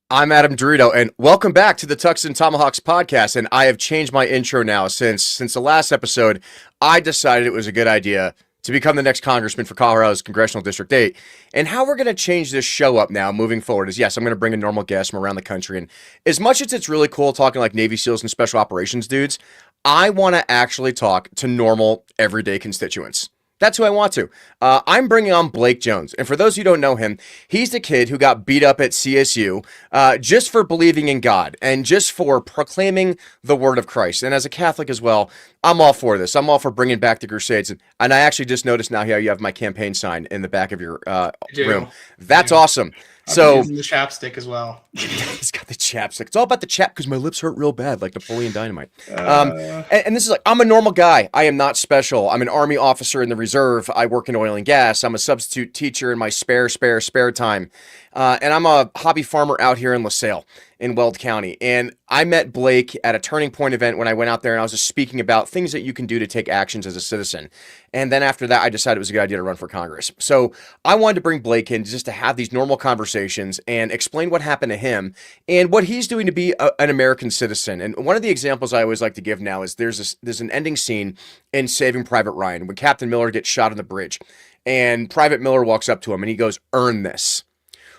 I'm Adam Dorito, and welcome back to the Tux and Tomahawks podcast. And I have changed my intro now since the last episode. I decided it was a good idea to become the next congressman for Colorado's Congressional District 8. And how we're going to change this show up now moving forward is, yes, I'm going to bring a normal guest from around the country. And as much as it's really cool talking like Navy SEALs and special operations dudes, I want to actually talk to normal, everyday constituents. That's who I want to. I'm bringing on Blake Jones. And for those who don't know him, he's the kid who got beat up at CSU just for believing in God and just for proclaiming the word of Christ. And as a Catholic as well, I'm all for this. I'm all for bringing back the Crusades. And I actually just noticed now how you have my campaign sign in the back of your room. That's awesome. So using the chapstick as well. He's got the chapstick. It's all about the chap because my lips hurt real bad, like Napoleon Dynamite. And this is like, I'm a normal guy. I am not special. I'm an Army officer in the reserve. I work in oil and gas. I'm a substitute teacher in my spare time. And I'm a hobby farmer out here in LaSalle in Weld County. And I met Blake at a Turning Point event when I went out there and I was just speaking about things that you can do to take actions as a citizen. And then after that, I decided it was a good idea to run for Congress. So I wanted to bring Blake in just to have these normal conversations and explain what happened to him and what he's doing to be an American citizen. And one of the examples I always like to give now is there's an ending scene in Saving Private Ryan when Captain Miller gets shot on the bridge and Private Miller walks up to him and he goes, "Earn this."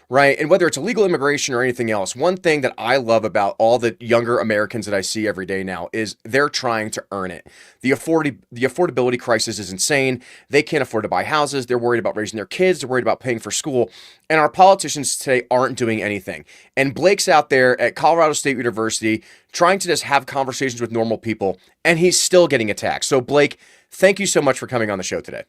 Right. And whether it's illegal immigration or anything else, one thing that I love about all the younger Americans that I see every day now is they're trying to earn it. The affordability crisis is insane. They can't afford to buy houses. They're worried about raising their kids. They're worried about paying for school. And our politicians today aren't doing anything. And Blake's out there at Colorado State University trying to just have conversations with normal people, and he's still getting attacked. So, Blake, thank you so much for coming on the show today.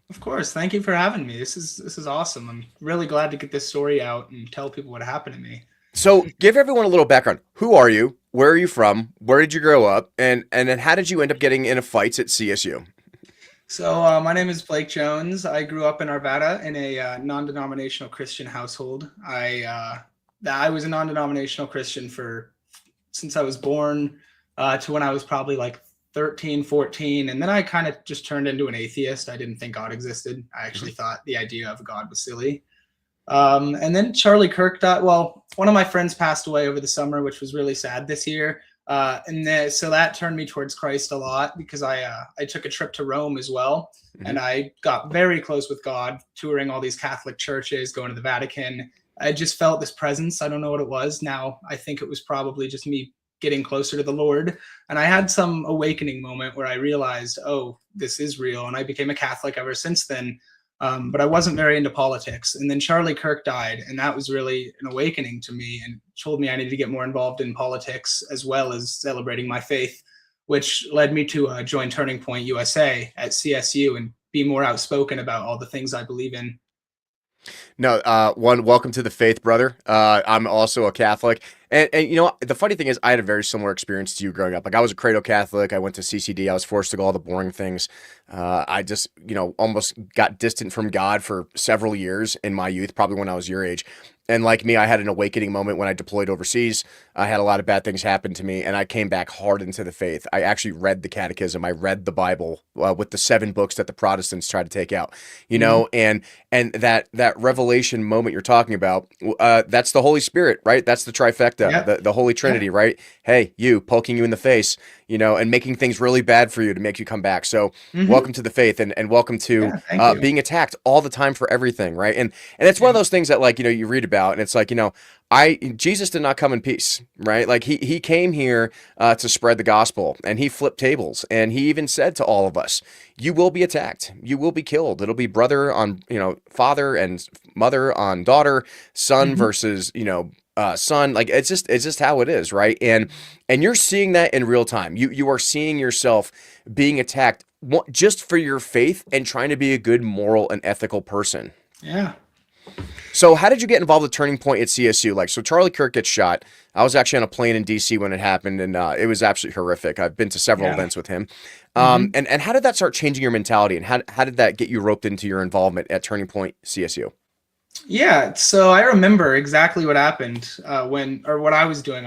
Of course. Thank you for having me. This is awesome. I'm really glad to get this story out and tell people what happened to me. So give everyone a little background. Who are you? Where are you from? Where did you grow up? And then how did you end up getting into fights at CSU? So my name is Blake Jones. I grew up in Arvada in a non-denominational Christian household. I was a non-denominational Christian since I was born to when I was probably like 13, 14. And then I kind of just turned into an atheist. I didn't think God existed. I actually thought the idea of God was silly. And then Charlie Kirk died. Well, one of my friends passed away over the summer, which was really sad this year. So that turned me towards Christ a lot because I took a trip to Rome as well. Mm-hmm. And I got very close with God, touring all these Catholic churches, going to the Vatican. I just felt this presence. I don't know what it was. Now I think it was probably just me getting closer to the Lord. And I had some awakening moment where I realized, oh, this is real. And I became a Catholic ever since then. But I wasn't very into politics. And then Charlie Kirk died. And that was really an awakening to me and told me I needed to get more involved in politics as well as celebrating my faith, which led me to join Turning Point USA at CSU and be more outspoken about all the things I believe in. No, welcome to the faith, brother. I'm also a Catholic. And you know, the funny thing is I had a very similar experience to you growing up. Like I was a cradle Catholic. I went to CCD. I was forced to go all the boring things. I just, almost got distant from God for several years in my youth, probably when I was your age. And like me, I had an awakening moment when I deployed overseas. I had a lot of bad things happen to me, and I came back hard into the faith. I actually read the catechism. I read the Bible with the 7 books that the Protestants try to take out, and that revelation moment you're talking about, that's the Holy Spirit, right? That's the trifecta, the Holy Trinity, right? Hey, you, poking you in the face, and making things really bad for you to make you come back. So welcome to the faith and welcome to being attacked all the time for everything, right? And it's one of those things that you read about and it's like, Jesus did not come in peace, right? Like he came here to spread the gospel and he flipped tables and he even said to all of us, you will be attacked. You will be killed. It'll be brother on, father and mother on daughter, son versus, son. Like it's just how it is. Right. And you're seeing that in real time. You are seeing yourself being attacked just for your faith and trying to be a good moral and ethical person. Yeah. So how did you get involved with Turning Point at CSU? So Charlie Kirk gets shot. I was actually on a plane in DC when it happened, and it was absolutely horrific. I've been to several events with him. And how did that start changing your mentality, and how did that get you roped into your involvement at Turning Point CSU? Yeah, so I remember exactly what happened what I was doing,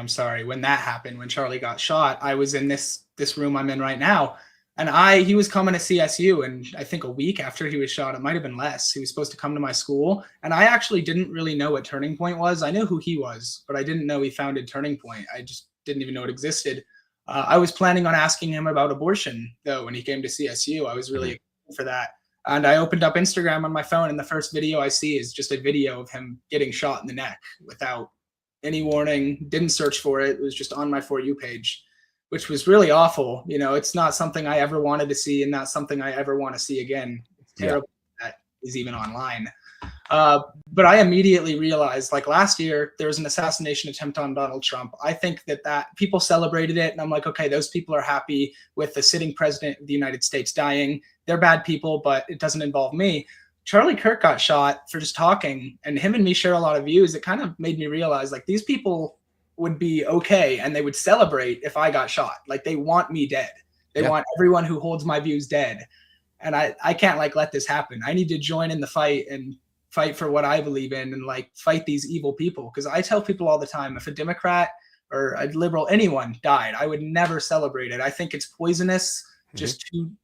when that happened, when Charlie got shot. I was in this room I'm in right now, And he was coming to CSU, and I think a week after he was shot, it might have been less. He was supposed to come to my school, and I actually didn't really know what Turning Point was. I knew who he was, but I didn't know he founded Turning Point. I just didn't even know it existed. I was planning on asking him about abortion, though, when he came to CSU. I was really excited for that. And I opened up Instagram on my phone, and the first video I see is just a video of him getting shot in the neck without any warning. Didn't search for it. It was just on my For You page, which was really awful. You know, it's not something I ever wanted to see, and not something I ever want to see again. It's terrible that is even online. But I immediately realized, like last year, there was an assassination attempt on Donald Trump. I think that people celebrated it, and I'm like, okay, those people are happy with the sitting president of the United States dying. They're bad people, but it doesn't involve me. Charlie Kirk got shot for just talking, and him and me share a lot of views. It kind of made me realize, like, these people would be okay and they would celebrate if I got shot. Like, they want me dead. They want everyone who holds my views dead. And I can't like let this happen. I need to join in the fight and fight for what I believe in, and like fight these evil people. Because I tell people all the time, if a Democrat or a liberal, anyone died, I would never celebrate it. I think it's poisonous,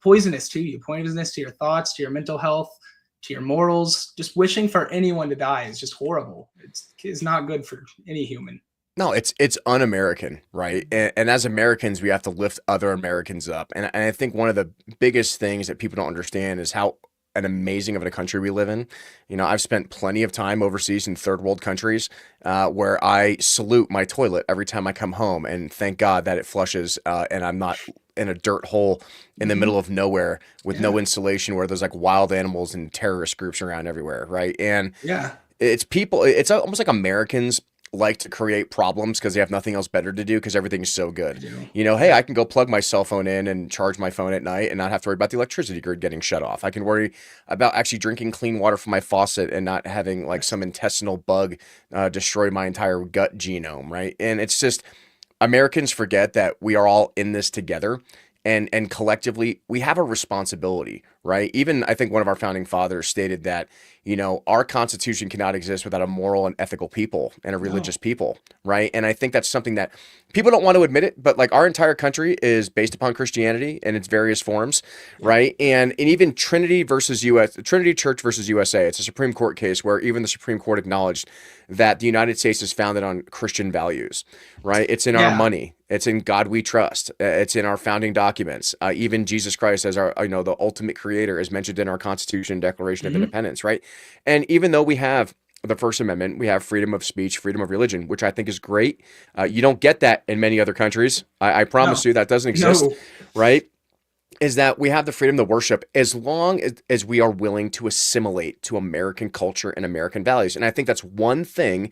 poisonous to you, poisonous to your thoughts, to your mental health, to your morals. Just wishing for anyone to die is just horrible. It's not good for any human. No, it's un-American, right? And as Americans, we have to lift other Americans up. And I think one of the biggest things that people don't understand is how an amazing of a country we live in. You know, I've spent plenty of time overseas in third world countries where I salute my toilet every time I come home, and thank God that it flushes and I'm not in a dirt hole in the middle of nowhere with no insulation, where there's like wild animals and terrorist groups around everywhere, right? And it's almost like Americans like to create problems because they have nothing else better to do because everything's so good. You know, hey, I can go plug my cell phone in and charge my phone at night and not have to worry about the electricity grid getting shut off. I can worry about actually drinking clean water from my faucet and not having like some intestinal bug destroy my entire gut genome, right? And it's just, Americans forget that we are all in this together. And collectively, we have a responsibility, right? Even I think one of our founding fathers stated that, you know, our Constitution cannot exist without a moral and ethical people and a religious people, right? And I think that's something that people don't want to admit it, but like our entire country is based upon Christianity in its various forms, right? And even Trinity Church versus USA, it's a Supreme Court case where even the Supreme Court acknowledged that the United States is founded on Christian values, right? It's in our money. It's in God we trust. It's in our founding documents. Even Jesus Christ as our, the ultimate creator is mentioned in our Constitution, Declaration of Independence, right? And even though we have the First Amendment, we have freedom of speech, freedom of religion, which I think is great. You don't get that in many other countries. I promise you that doesn't exist, right? Is that we have the freedom to worship as long as we are willing to assimilate to American culture and American values. And I think that's one thing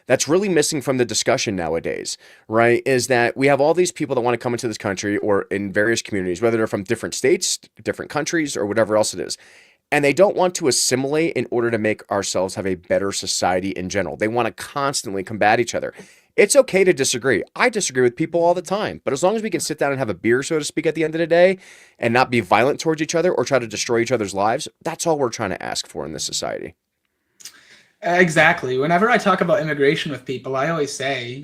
that's really missing from the discussion nowadays, right? Is that we have all these people that want to come into this country or in various communities, whether they're from different states, different countries, or whatever else it is. And they don't want to assimilate in order to make ourselves have a better society in general. They want to constantly combat each other. It's okay to disagree. I disagree with people all the time. But as long as we can sit down and have a beer, so to speak, at the end of the day and not be violent towards each other or try to destroy each other's lives, that's all we're trying to ask for in this society. Exactly. Whenever I talk about immigration with people, I always say,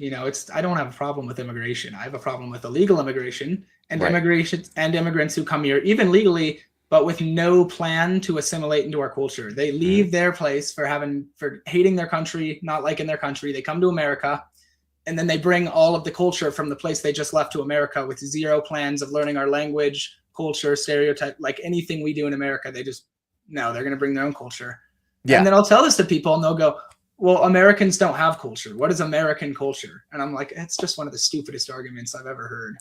I don't have a problem with immigration. I have a problem with illegal immigration and immigrants who come here, even legally, but with no plan to assimilate into our culture. They leave their place for hating their country, not liking their country. They come to America, and then they bring all of the culture from the place they just left to America with zero plans of learning our language, culture, stereotype, like anything we do in America. They're going to bring their own culture. Yeah. And then I'll tell this to people and they'll go, well, Americans don't have culture. What is American culture? And I'm like, it's just one of the stupidest arguments I've ever heard.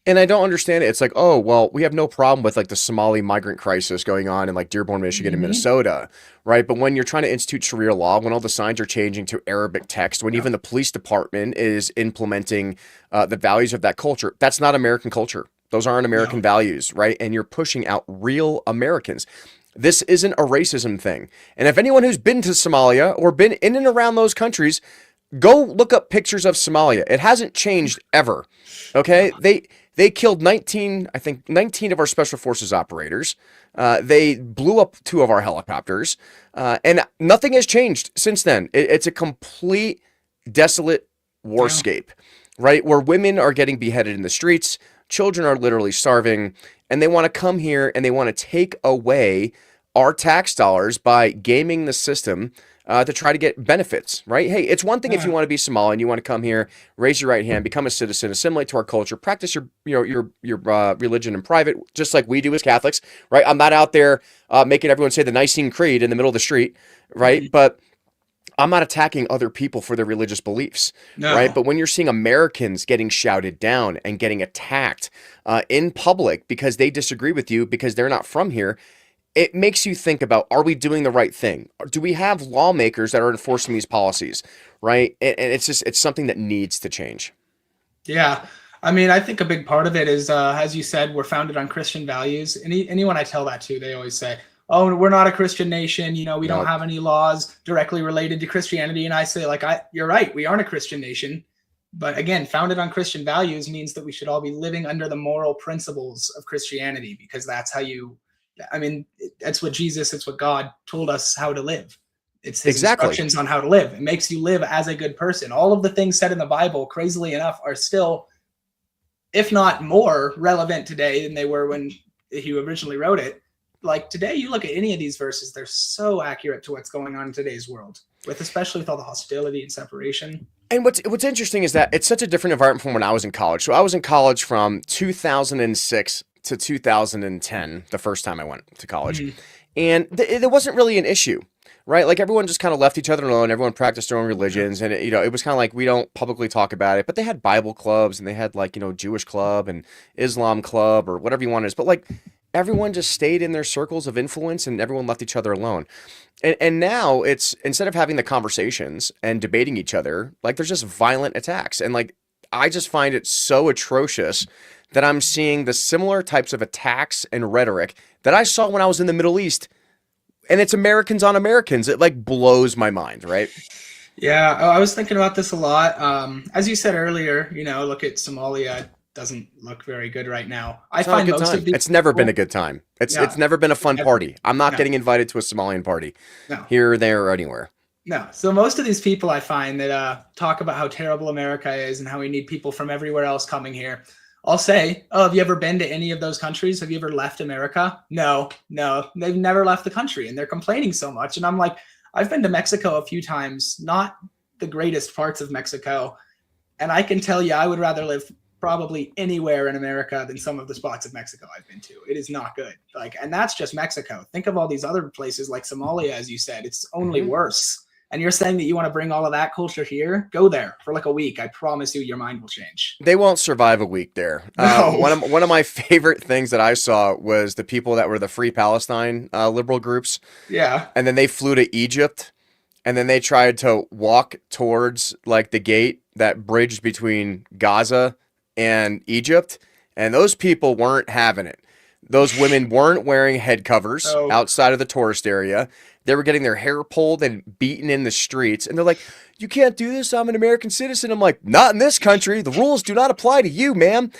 And I don't understand it. It's like, oh, well, we have no problem with like the Somali migrant crisis going on in like Dearborn, Michigan and Minnesota, right? But when you're trying to institute Sharia law, when all the signs are changing to Arabic text, when even the police department is implementing the values of that culture, that's not American culture. Those aren't American values, right? And you're pushing out real Americans. This isn't a racism thing. And if anyone who's been to Somalia or been in and around those countries, go look up pictures of Somalia. It hasn't changed ever. Okay? They killed 19 of our special forces operators. They blew up 2 of our helicopters. And nothing has changed since then. It's a complete desolate warscape, right? Where women are getting beheaded in the streets. Children are literally starving, and they want to come here and they want to take away our tax dollars by gaming the system to try to get benefits, right? Hey, it's one thing if you Yeah. want to be Somali and you want to come here, raise your right hand, become a citizen, assimilate to our culture, practice your religion in private, just like we do as Catholics, right? I'm not out there making everyone say the Nicene Creed in the middle of the street, right? Mhm. But I'm not attacking other people for their religious beliefs, right? No. But when you're seeing Americans getting shouted down and getting attacked in public because they disagree with you because they're not from here, it makes you think about, are we doing the right thing? Do we have lawmakers that are enforcing these policies, right? And it's something that needs to change. Yeah. I mean, I think a big part of it is, as you said, we're founded on Christian values. Anyone I tell that to, they always say, "Oh, we're not a Christian nation. You know, we don't No, have any laws directly related to Christianity." And I say, like, you're right. We aren't a Christian nation. But again, founded on Christian values means that we should all be living under the moral principles of Christianity, because that's how you, I mean, that's what Jesus, it's what God told us how to live. It's his exactly. instructions on how to live. It makes you live as a good person. All of the things said in the Bible, crazily enough, are still, if not more, relevant today than they were when he originally wrote it. Like today, you look at any of these verses, they're so accurate to what's going on in today's world, with especially with all the hostility and separation. And what's interesting is that it's such a different environment from when I was in college. So I was in college from 2006 to 2010, the first time I went to college. Mhm. And there wasn't really an issue, right? Like everyone just kind of left each other alone. Everyone practiced their own religions, and it was kind of like we don't publicly talk about it. But they had Bible clubs, and they had like Jewish club and Islam club or whatever you want it is. But like everyone just stayed in their circles of influence, and everyone left each other alone. And now it's, instead of having the conversations and debating each other, like there's just violent attacks, and like I just find it so atrocious that I'm seeing the similar types of attacks and rhetoric that I saw when I was in the Middle East, and it's Americans on Americans. It like blows my mind, right? Yeah, I was thinking about this a lot. As you said earlier, look at Somalia. It doesn't look very good right now. I It's not a find good most of time. these It's never been a people, good time. It's yeah, never been a fun never, party. I'm not no, getting invited to a Somalian party no, here, there, or anywhere. no. So most of these people I find that talk about how terrible America is and how we need people from everywhere else coming here. I'll say, "Oh, have you ever been to any of those countries? Have you ever left America?" No, no, they've never left the country, and they're complaining so much. And I'm like, I've been to Mexico a few times, not the greatest parts of Mexico, and I can tell you, I would rather live probably anywhere in America than some of the spots of Mexico I've been to. It is not good. Like, and that's just Mexico. Think of all these other places like Somalia, as you said, it's only Mhm. worse. And you're saying that you want to bring all of that culture here? Go there for like a week. I promise you, your mind will change. They won't survive a week there. No. One of my favorite things that I saw was the people that were the Free Palestine liberal groups, Yeah. and then they flew to Egypt, and then they tried to walk towards like the gate that bridged between Gaza and Egypt, and those people weren't having it. Those women weren't wearing head covers Oh, outside of the tourist area. They were getting their hair pulled and beaten in the streets, and they're like, "You can't do this. I'm an American citizen." I'm like, "Not in this country. The rules do not apply to you, ma'am.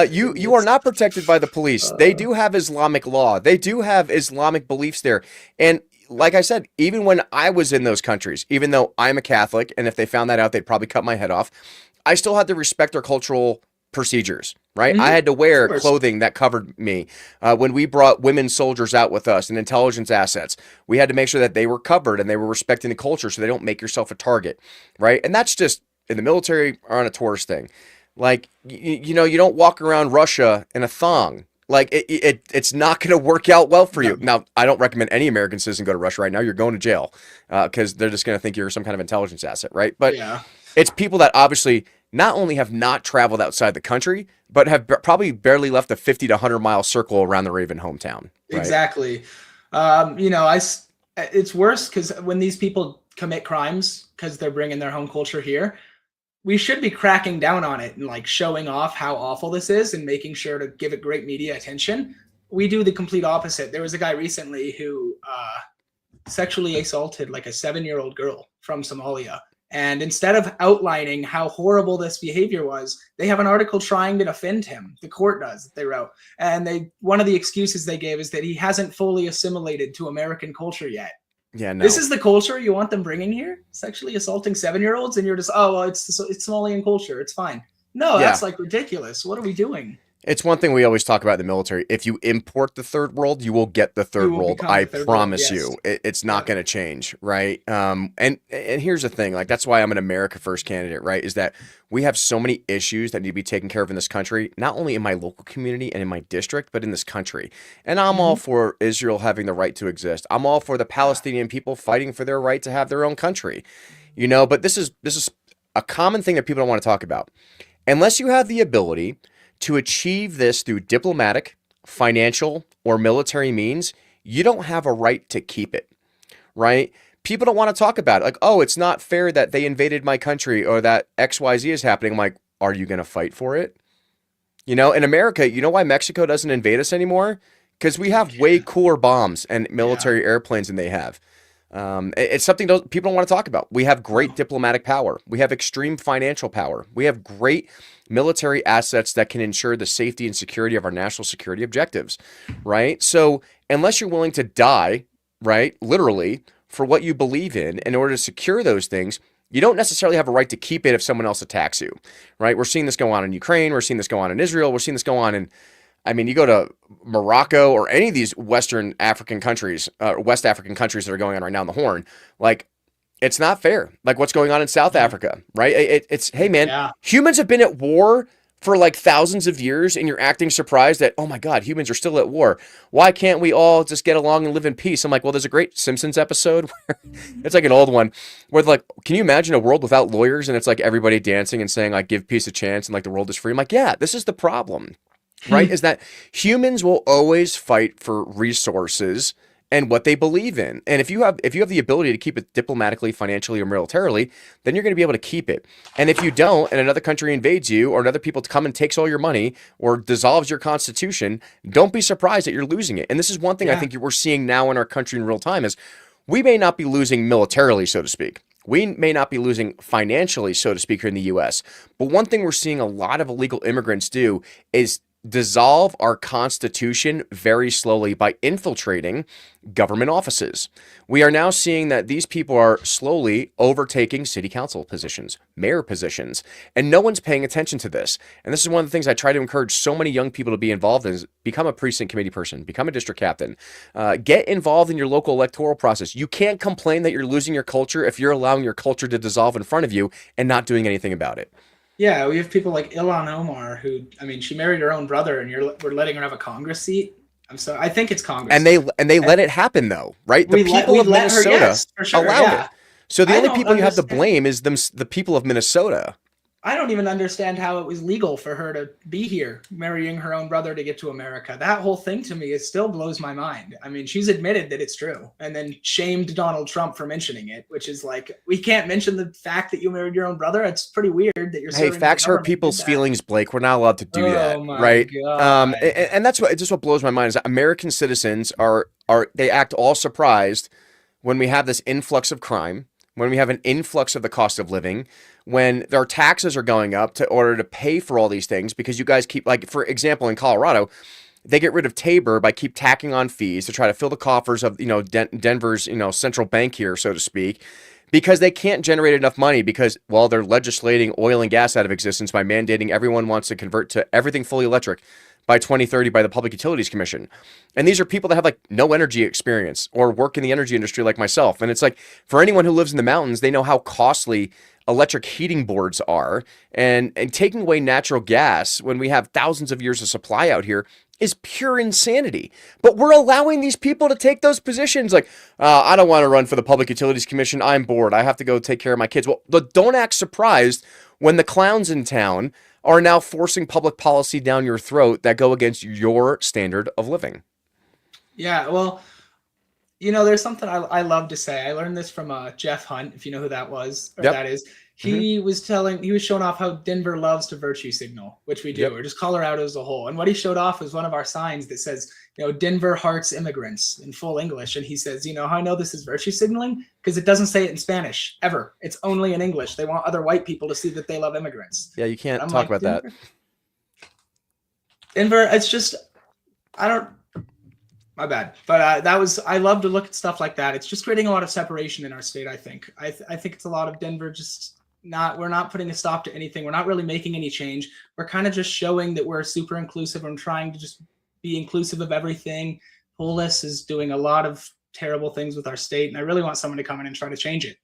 You are goodness. not protected by the police. They do have Islamic law. They do have Islamic beliefs there." And like I said, even when I was in those countries, even though I'm a Catholic, and if they found that out, they'd probably cut my head off, I still had to respect their cultural procedures, right? I Mhm. had to Of wear course. clothing that covered me. When we brought women soldiers out with us and intelligence assets, we had to make sure that they were covered and they were respecting the culture so they don't make yourself a target, right? And that's just in the military or on a tourist thing. Like, you don't walk around Russia in a thong. Like, it's not going to work out well for No. you. Now, I don't recommend any American citizen go to Russia right now. You're going to jail because they're just going to think you're some kind of intelligence asset, right? But Yeah. it's people that obviously not only have not traveled outside the country, but have probably barely left a 50 to 100-mile circle around their Raven hometown, right? Exactly. It's worse because when these people commit crimes because they're bringing their home culture here, we should be cracking down on it and like showing off how awful this is and making sure to give it great media attention. We do the complete opposite. There was a guy recently who sexually assaulted like a 7-year-old girl from Somalia. And instead of outlining how horrible this behavior was, they have an article trying to defend him. The court does, they wrote. And one of the excuses they gave is that he hasn't fully assimilated to American culture yet. Yeah, This no. is the culture you want them bringing here? Sexually assaulting 7-year-olds, and you're just, oh, well, it's Somalian culture. It's fine. No, Yeah. that's like ridiculous. What are we doing? It's one thing we always talk about in the military. If you import the third world, you will get the You third will world. become I the third world. promise Yes. you, it's not Yep. going to change, right? And here's the thing, like that's why I'm an America First candidate, right? Is that we have so many issues that need to be taken care of in this country, not only in my local community and in my district, but in this country. And I'm all Hmm. for Israel having the right to exist. I'm all for the Yeah. Palestinian people fighting for their right to have their own country, you know. But this is a common thing that people don't want to talk about unless you have the ability to achieve this through diplomatic, financial, or military means, you don't have a right to keep it, right? People don't want to talk about it. Like, oh, it's not fair that they invaded my country or that XYZ is happening. I'm like, are you going to fight for it? You know, in America, you know why Mexico doesn't invade us anymore? Because we have way cooler bombs and Yeah. military airplanes than they have. It's something people don't want to talk about. We have great No. diplomatic power. We have extreme financial power. We have great military assets that can ensure the safety and security of our national security objectives, right? So, unless you're willing to die, right, literally, for what you believe in order to secure those things, you don't necessarily have a right to keep it if someone else attacks you, right? We're seeing this go on in Ukraine. We're seeing this go on in Israel. We're seeing this go on in you go to Morocco or any of these Western African countries, West African countries that are going on right now in the Horn, like it's not fair. Like what's going on in South Mhm. Africa, right? It's hey man, Yeah. humans have been at war for like thousands of years, and you're acting surprised that oh my god, humans are still at war. Why can't we all just get along and live in peace? I'm like, well, there's a great Simpsons episode where it's like an old one where like, can you imagine a world without lawyers and it's like everybody dancing and saying like give peace a chance and like the world is free? I'm like, yeah, this is the problem, right? Is that humans will always fight for resources and what they believe in. And if you have the ability to keep it diplomatically, financially, or militarily, then you're going to be able to keep it. And if you don't, and another country invades you, or another people come and takes all your money, or dissolves your constitution, don't be surprised that you're losing it. And this is one thing I Yeah. think we're seeing now in our country in real time is we may not be losing militarily, so to speak. We may not be losing financially, so to speak, here in the US. But one thing we're seeing a lot of illegal immigrants do is dissolve our constitution very slowly by infiltrating government offices. We are now seeing that these people are slowly overtaking city council positions, mayor positions, and no one's paying attention to this. And this is one of the things I try to encourage so many young people to be involved in is become a precinct committee person, become a district captain, get involved in your local electoral process. You can't complain that you're losing your culture if you're allowing your culture to dissolve in front of you and not doing anything about it. Yeah, we have people like Ilhan Omar, who, I mean, she married her own brother, and we're letting her have a Congress seat. I'm sorry, I think it's And Congress. they And let it happen though, right? The people we of let her, Minnesota yes, for sure. allowed Yeah, it. So the I only don't people you have to understand. blame is the people of Minnesota. I don't even understand how it was legal for her to be here, marrying her own brother to get to America. That whole thing to me, it still blows my mind. I mean, she's admitted that it's true and then shamed Donald Trump for mentioning it, which is like, we can't mention the fact that you married your own brother. It's pretty weird that you're Hey, serving in the facts hurt government and did people's that. feelings, Blake. We're not allowed to do that, Oh my right? God. And that's what just what blows my mind is that American citizens are they act all surprised when we have this influx of crime, when we have an influx of the cost of living, when their taxes are going up to order to pay for all these things because you guys keep like for example in Colorado, they get rid of Tabor by keep tacking on fees to try to fill the coffers of Denver's central bank here, so to speak, because they can't generate enough money because well they're legislating oil and gas out of existence by mandating everyone wants to convert to everything fully electric by 2030 by the Public Utilities Commission. And these are people that have like no energy experience or work in the energy industry like myself. And it's like for anyone who lives in the mountains, they know how costly electric heating boards are. And taking away natural gas when we have thousands of years of supply out here is pure insanity. But we're allowing these people to take those positions. Like, I don't want to run for the Public Utilities Commission. I'm bored. I have to go take care of my kids. Well, don't act surprised when the clowns in town are now forcing public policy down your throat that go against your standard of living. Yeah, well, there's something I love to say. I learned this from Jeff Hunt, if you know who that was or Yep. that is. Mm-hmm. He was showing off how Denver loves to virtue signal, which we do, Yep. or just Colorado as a whole. And what he showed off was one of our signs that says, Denver hearts immigrants in full English. And he says, how I know this is virtue signaling? Because it doesn't say it in Spanish ever. It's only in English. They want other white people to see that they love immigrants. Yeah, you And can't I'm talk like, about that. Denver, it's just, I don't, my bad. But I love to look at stuff like that. It's just creating a lot of separation in our state, I think. I think it's a lot of Denver just we're not putting a stop to anything. We're not really making any change. We're kind of just showing that we're super inclusive and trying to just be inclusive of everything. Polis is doing a lot of terrible things with our state, and I really want someone to come in and try to change it.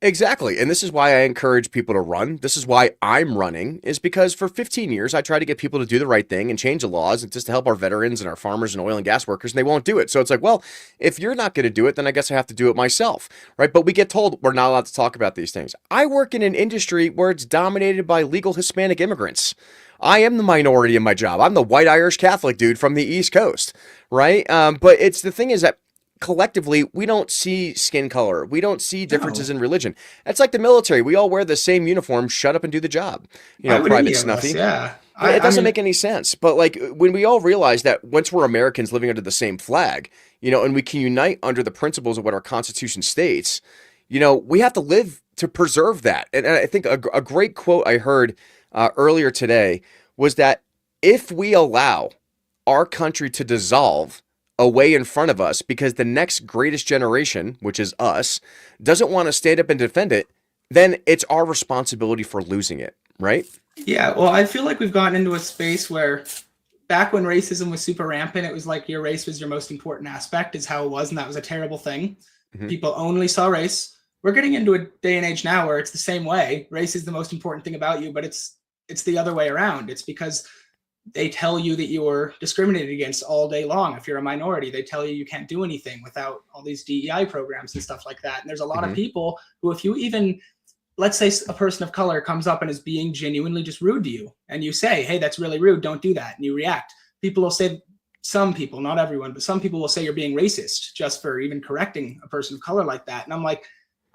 Exactly. And this is why I encourage people to run. This is why I'm running, is because for 15 years, I try to get people to do the right thing and change the laws and just to help our veterans and our farmers and oil and gas workers, and they won't do it. So it's like, well, if you're not going to do it, then I guess I have to do it myself, right? But we get told we're not allowed to talk about these things. I work in an industry where it's dominated by legal Hispanic immigrants. I am the minority in my job. I'm the white Irish Catholic dude from the East Coast, right? But it's the thing is that collectively, we don't see skin color. We don't see differences No, in religion. It's like the military. We all wear the same uniform. Shut up and do the job. why would Private any of us? Snuffy. Yeah, It I doesn't mean, make any sense. But like when we all realize that once we're Americans living under the same flag, and we can unite under the principles of what our Constitution states, we have to live to preserve that. And I think a great quote I heard earlier today was that if we allow our country to dissolve away in front of us because the next greatest generation, which is us, doesn't want to stand up and defend it, then it's our responsibility for losing it, right? yeah. Well, I feel like we've gotten into a space where back when racism was super rampant, it was like your race was your most important aspect, is how it was, and that was a terrible thing. Hmm. People only saw race. We're getting into a day and age now where it's the same way. Race is the most important thing about you, but it's the other way around. It's because they tell you that you're discriminated against all day long. If you're a minority, they tell you you can't do anything without all these DEI programs and stuff like that. And there's a lot of Hmm. people who, if you even, let's say a person of color comes up and is being genuinely just rude to you, and you say, hey, that's really rude, don't do that, and you react, people will say, some people, not everyone, but some people will say you're being racist just for even correcting a person of color like that. And I'm like,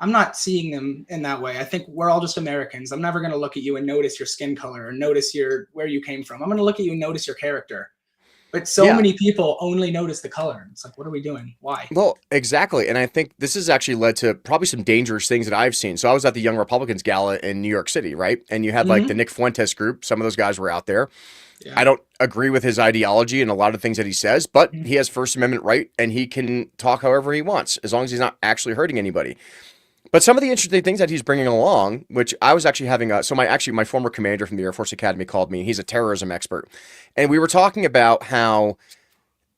I'm not seeing them in that way. I think we're all just Americans. I'm never going to look at you and notice your skin color or notice where you came from. I'm going to look at you and notice your character. But so Yeah. many people only notice the color. It's like, what are we doing? Why? Well, exactly. And I think this has actually led to probably some dangerous things that I've seen. So I was at the Young Republicans Gala in New York City, right? And you had like the Mm-hmm. Nick Fuentes group. Some of those guys were out there. I Yeah. don't agree with his ideology and a lot of things that he says, but Mm-hmm. he has First Amendment right and he can talk however he wants as long as he's not actually hurting anybody. But some of the interesting things that he's bringing along, which I was actually having my former commander from the Air Force Academy called me. He's a terrorism expert, and we were talking about how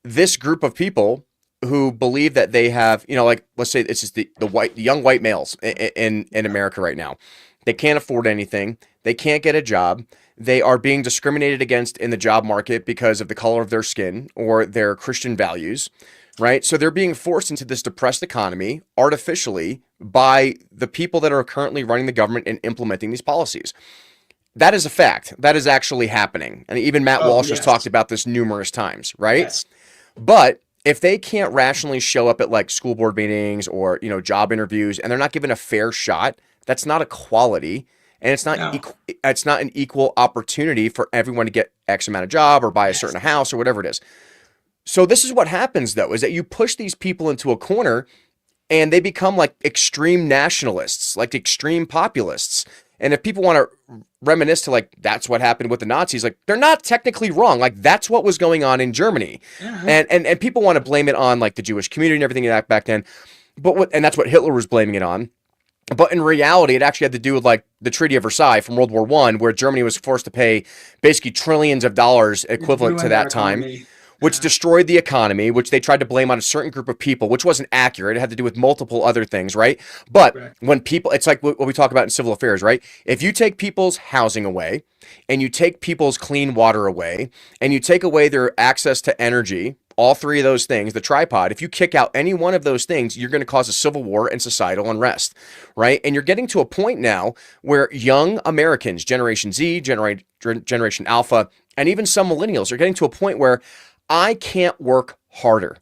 this group of people who believe that they have, like let's say it's just the young white males in America right now. They can't afford anything. They can't get a job. They are being discriminated against in the job market because of the color of their skin or their Christian values, right? So they're being forced into this depressed economy artificially by the people that are currently running the government and implementing these policies. That is a fact. That is actually happening. And even Matt Oh, Walsh has talked yes. about this numerous times, right? Yes. But if they can't rationally show up at like school board meetings or, job interviews and they're not given a fair shot, that's not equality and No. it's not an equal opportunity for everyone to get X amount of job or buy a Yes. certain house or whatever it is. So this is what happens though, is that you push these people into a corner and they become like extreme nationalists, like extreme populists. And if people want to reminisce to like that's what happened with the Nazis, like they're not technically wrong. Like that's what was going on in Germany, Yeah. and people want to blame it on like the Jewish community and everything like back then. And that's what Hitler was blaming it on. But in reality, it actually had to do with like the Treaty of Versailles from World War I, where Germany was forced to pay basically trillions of dollars It equivalent to ruined our that time, economy. which Yeah. destroyed the economy, which they tried to blame on a certain group of people, which wasn't accurate. It had to do with multiple other things, right? But Right. when people, it's like what we talk about in civil affairs, right? If you take people's housing away and you take people's clean water away and you take away their access to energy, all three of those things, the tripod, if you kick out any one of those things, you're going to cause a civil war and societal unrest, right? And you're getting to a point now where young Americans, Generation Z, Generation Alpha, and even some millennials are getting to a point where I can't work harder.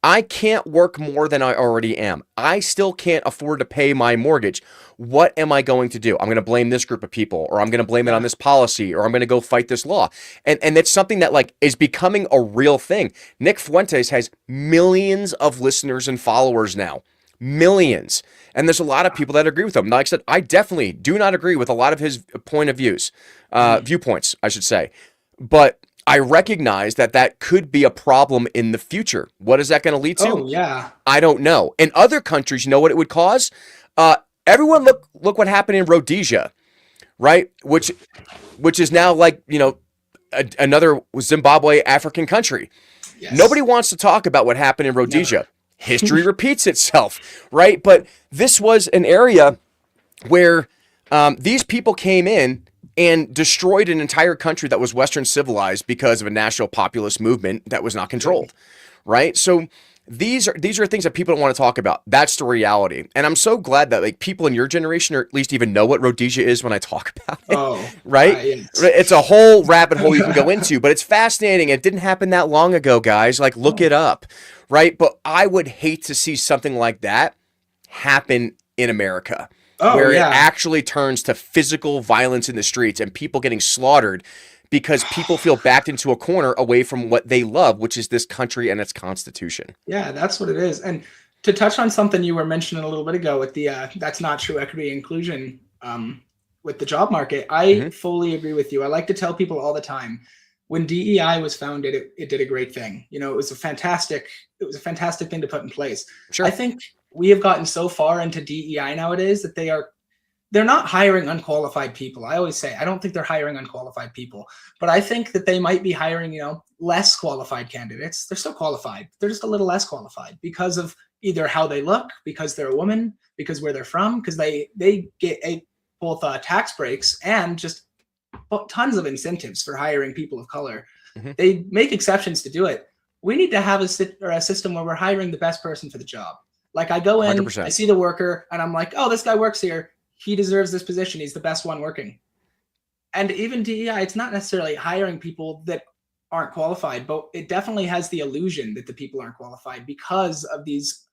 I can't work more than I already am. I still can't afford to pay my mortgage. What am I going to do? I'm going to blame this group of people, or I'm going to blame it on Yeah. this policy, or I'm going to go fight this law. And it's something that like is becoming a real thing. Nick Fuentes has millions of listeners and followers now. Millions. And there's a lot of people that agree with him. Like I said, I definitely do not agree with a lot of his viewpoints, I should say. But I recognize that that could be a problem in the future. What is that going to lead to? Oh yeah. I don't know. In other countries, you know what it would cause? Uh, Everyone look what happened in Rhodesia, right? Which is now like, another Zimbabwe African country. Yes. Nobody wants to talk about what happened in Never. Rhodesia. History repeats itself, right? But this was an area where these people came in and destroyed an entire country that was Western civilized because of a national populist movement that was not controlled, right? So these are things that people don't want to talk about. That's the reality, and I'm so glad that like people in your generation, or at least even know what Rhodesia is when I talk about it, Oh, right? yes. It's a whole rabbit hole you can go into, but it's fascinating. It didn't happen that long ago, guys. Like, look it Oh, up, right? But I would hate to see something like that happen in America, oh where it yeah. actually turns to physical violence in the streets and people getting slaughtered because people feel backed into a corner away from what they love, which is this country and its constitution. Yeah, that's what it is. And to touch on something you were mentioning a little bit ago with the that's not true equity inclusion with the job market, I Mm-hmm. fully agree with you. I like to tell people all the time when DEI was founded, it did a great thing. You know, it was a fantastic thing to put in place. I Sure. think we have gotten so far into DEI nowadays that they're not hiring unqualified people. I always say I don't think they're hiring unqualified people, but I think that they might be hiring, less qualified candidates. They're still qualified. They're just a little less qualified because of either how they look, because they're a woman, because where they're from, because they get both tax breaks and just tons of incentives for hiring people of color. Mm-hmm. They make exceptions to do it. We need to have a system where we're hiring the best person for the job. Like I go in, I 100%. see the worker, and I'm like, oh, this guy works here. He deserves this position. He's the best one working. And even DEI, it's not necessarily hiring people that aren't qualified, but it definitely has the illusion that the people aren't qualified because of these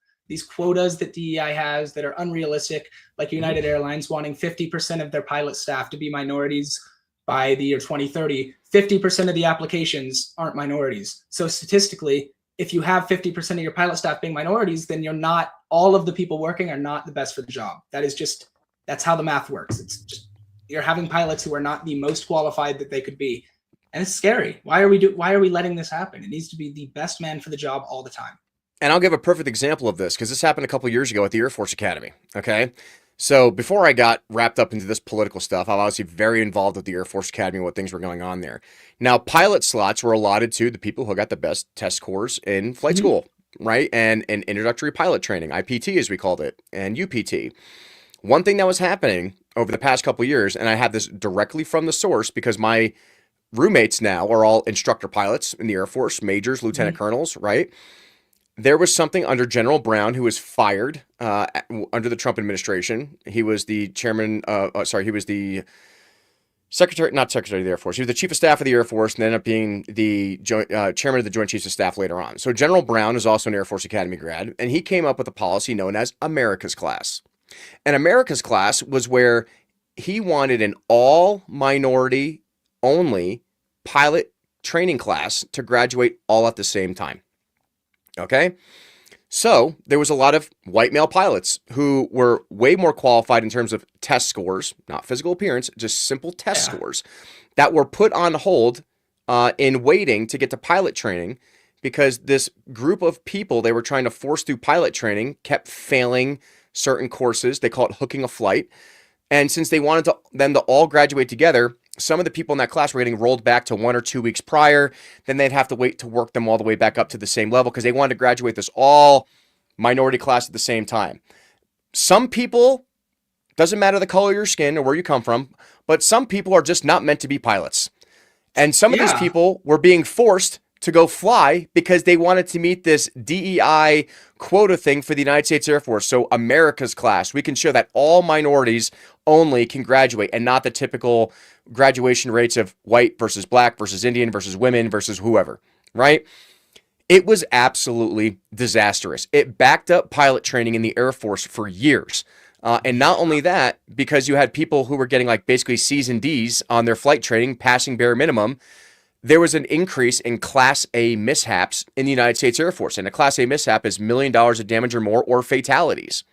quotas that DEI has that are unrealistic, like United Airlines wanting 50% of their pilot staff to be minorities by the year 2030. 50% of the applications aren't minorities. So statistically, if you have 50% of your pilot staff being minorities, then all of the people working are not the best for the job. That's how the math works. It's just you're having pilots who are not the most qualified that they could be, and it's scary. Why are we letting this happen? It needs to be the best man for the job all the time. And I'll give a perfect example of this because this happened a couple years ago at the Air Force Academy. Okay. So before I got wrapped up into this political stuff, I was obviously very involved with the Air Force Academy and what things were going on there. Now, pilot slots were allotted to the people who got the best test scores in flight Mm-hmm. school, right? And introductory pilot training, IPT as we called it, and UPT. One thing that was happening over the past couple years, and I have this directly from the source because my roommates now are all instructor pilots in the Air Force, majors, lieutenant Mm-hmm. colonels, right? There was something under General Brown who was fired under the Trump administration. He was the chairman, he was the not secretary of the Air Force. He was the chief of staff of the Air Force and ended up being the chairman of the Joint Chiefs of Staff later on. So General Brown is also an Air Force Academy grad, and he came up with a policy known as America's Class. And America's Class was where he wanted an all minority only pilot training class to graduate all at the same time. Okay. So there was a lot of white male pilots who were way more qualified in terms of test scores, not physical appearance, just simple test Yeah. scores that were put on hold in waiting to get to pilot training because this group of people they were trying to force through pilot training kept failing certain courses. They call it hooking a flight. And since they wanted them to all graduate together, some of the people in that class were getting rolled back to 1 or 2 weeks prior. Then they'd have to wait to work them all the way back up to the same level because they wanted to graduate this all minority class at the same time. Some people, doesn't matter the color of your skin or where you come from, but some people are just not meant to be pilots. And some of these Yeah. people were being forced to go fly because they wanted to meet this DEI quota thing for the United States Air Force. So America's Class, we can show that all minorities only can graduate and not the typical graduation rates of white versus black versus Indian versus women versus whoever, right? It was absolutely disastrous. It backed up pilot training in the Air Force for years. And not only that, because you had people who were getting like basically C's and D's on their flight training, passing bare minimum, there was an increase in Class A mishaps in the United States Air Force. And a Class A mishap is $1 million of damage or more or fatalities.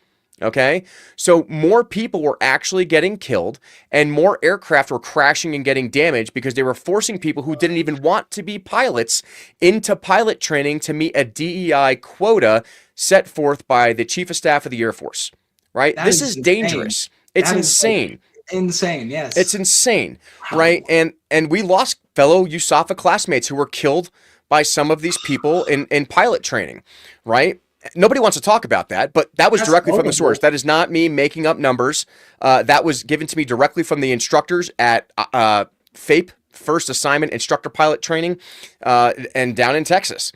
Okay? So more people were actually getting killed and more aircraft were crashing and getting damaged because they were forcing people who didn't even want to be pilots into pilot training to meet a DEI quota set forth by the Chief of Staff of the Air Force. right? That This is is insane. dangerous. It's That is like insane. insane. It's Yes. insane, Wow. right? And we lost fellow USAFA classmates who were killed by some of these people in pilot training, right? Nobody wants to talk about that, but that was That's directly from the source. horrible. That is not me making up numbers. That was given to me directly from the instructors at FAPE, First Assignment Instructor Pilot Training, and down in Texas.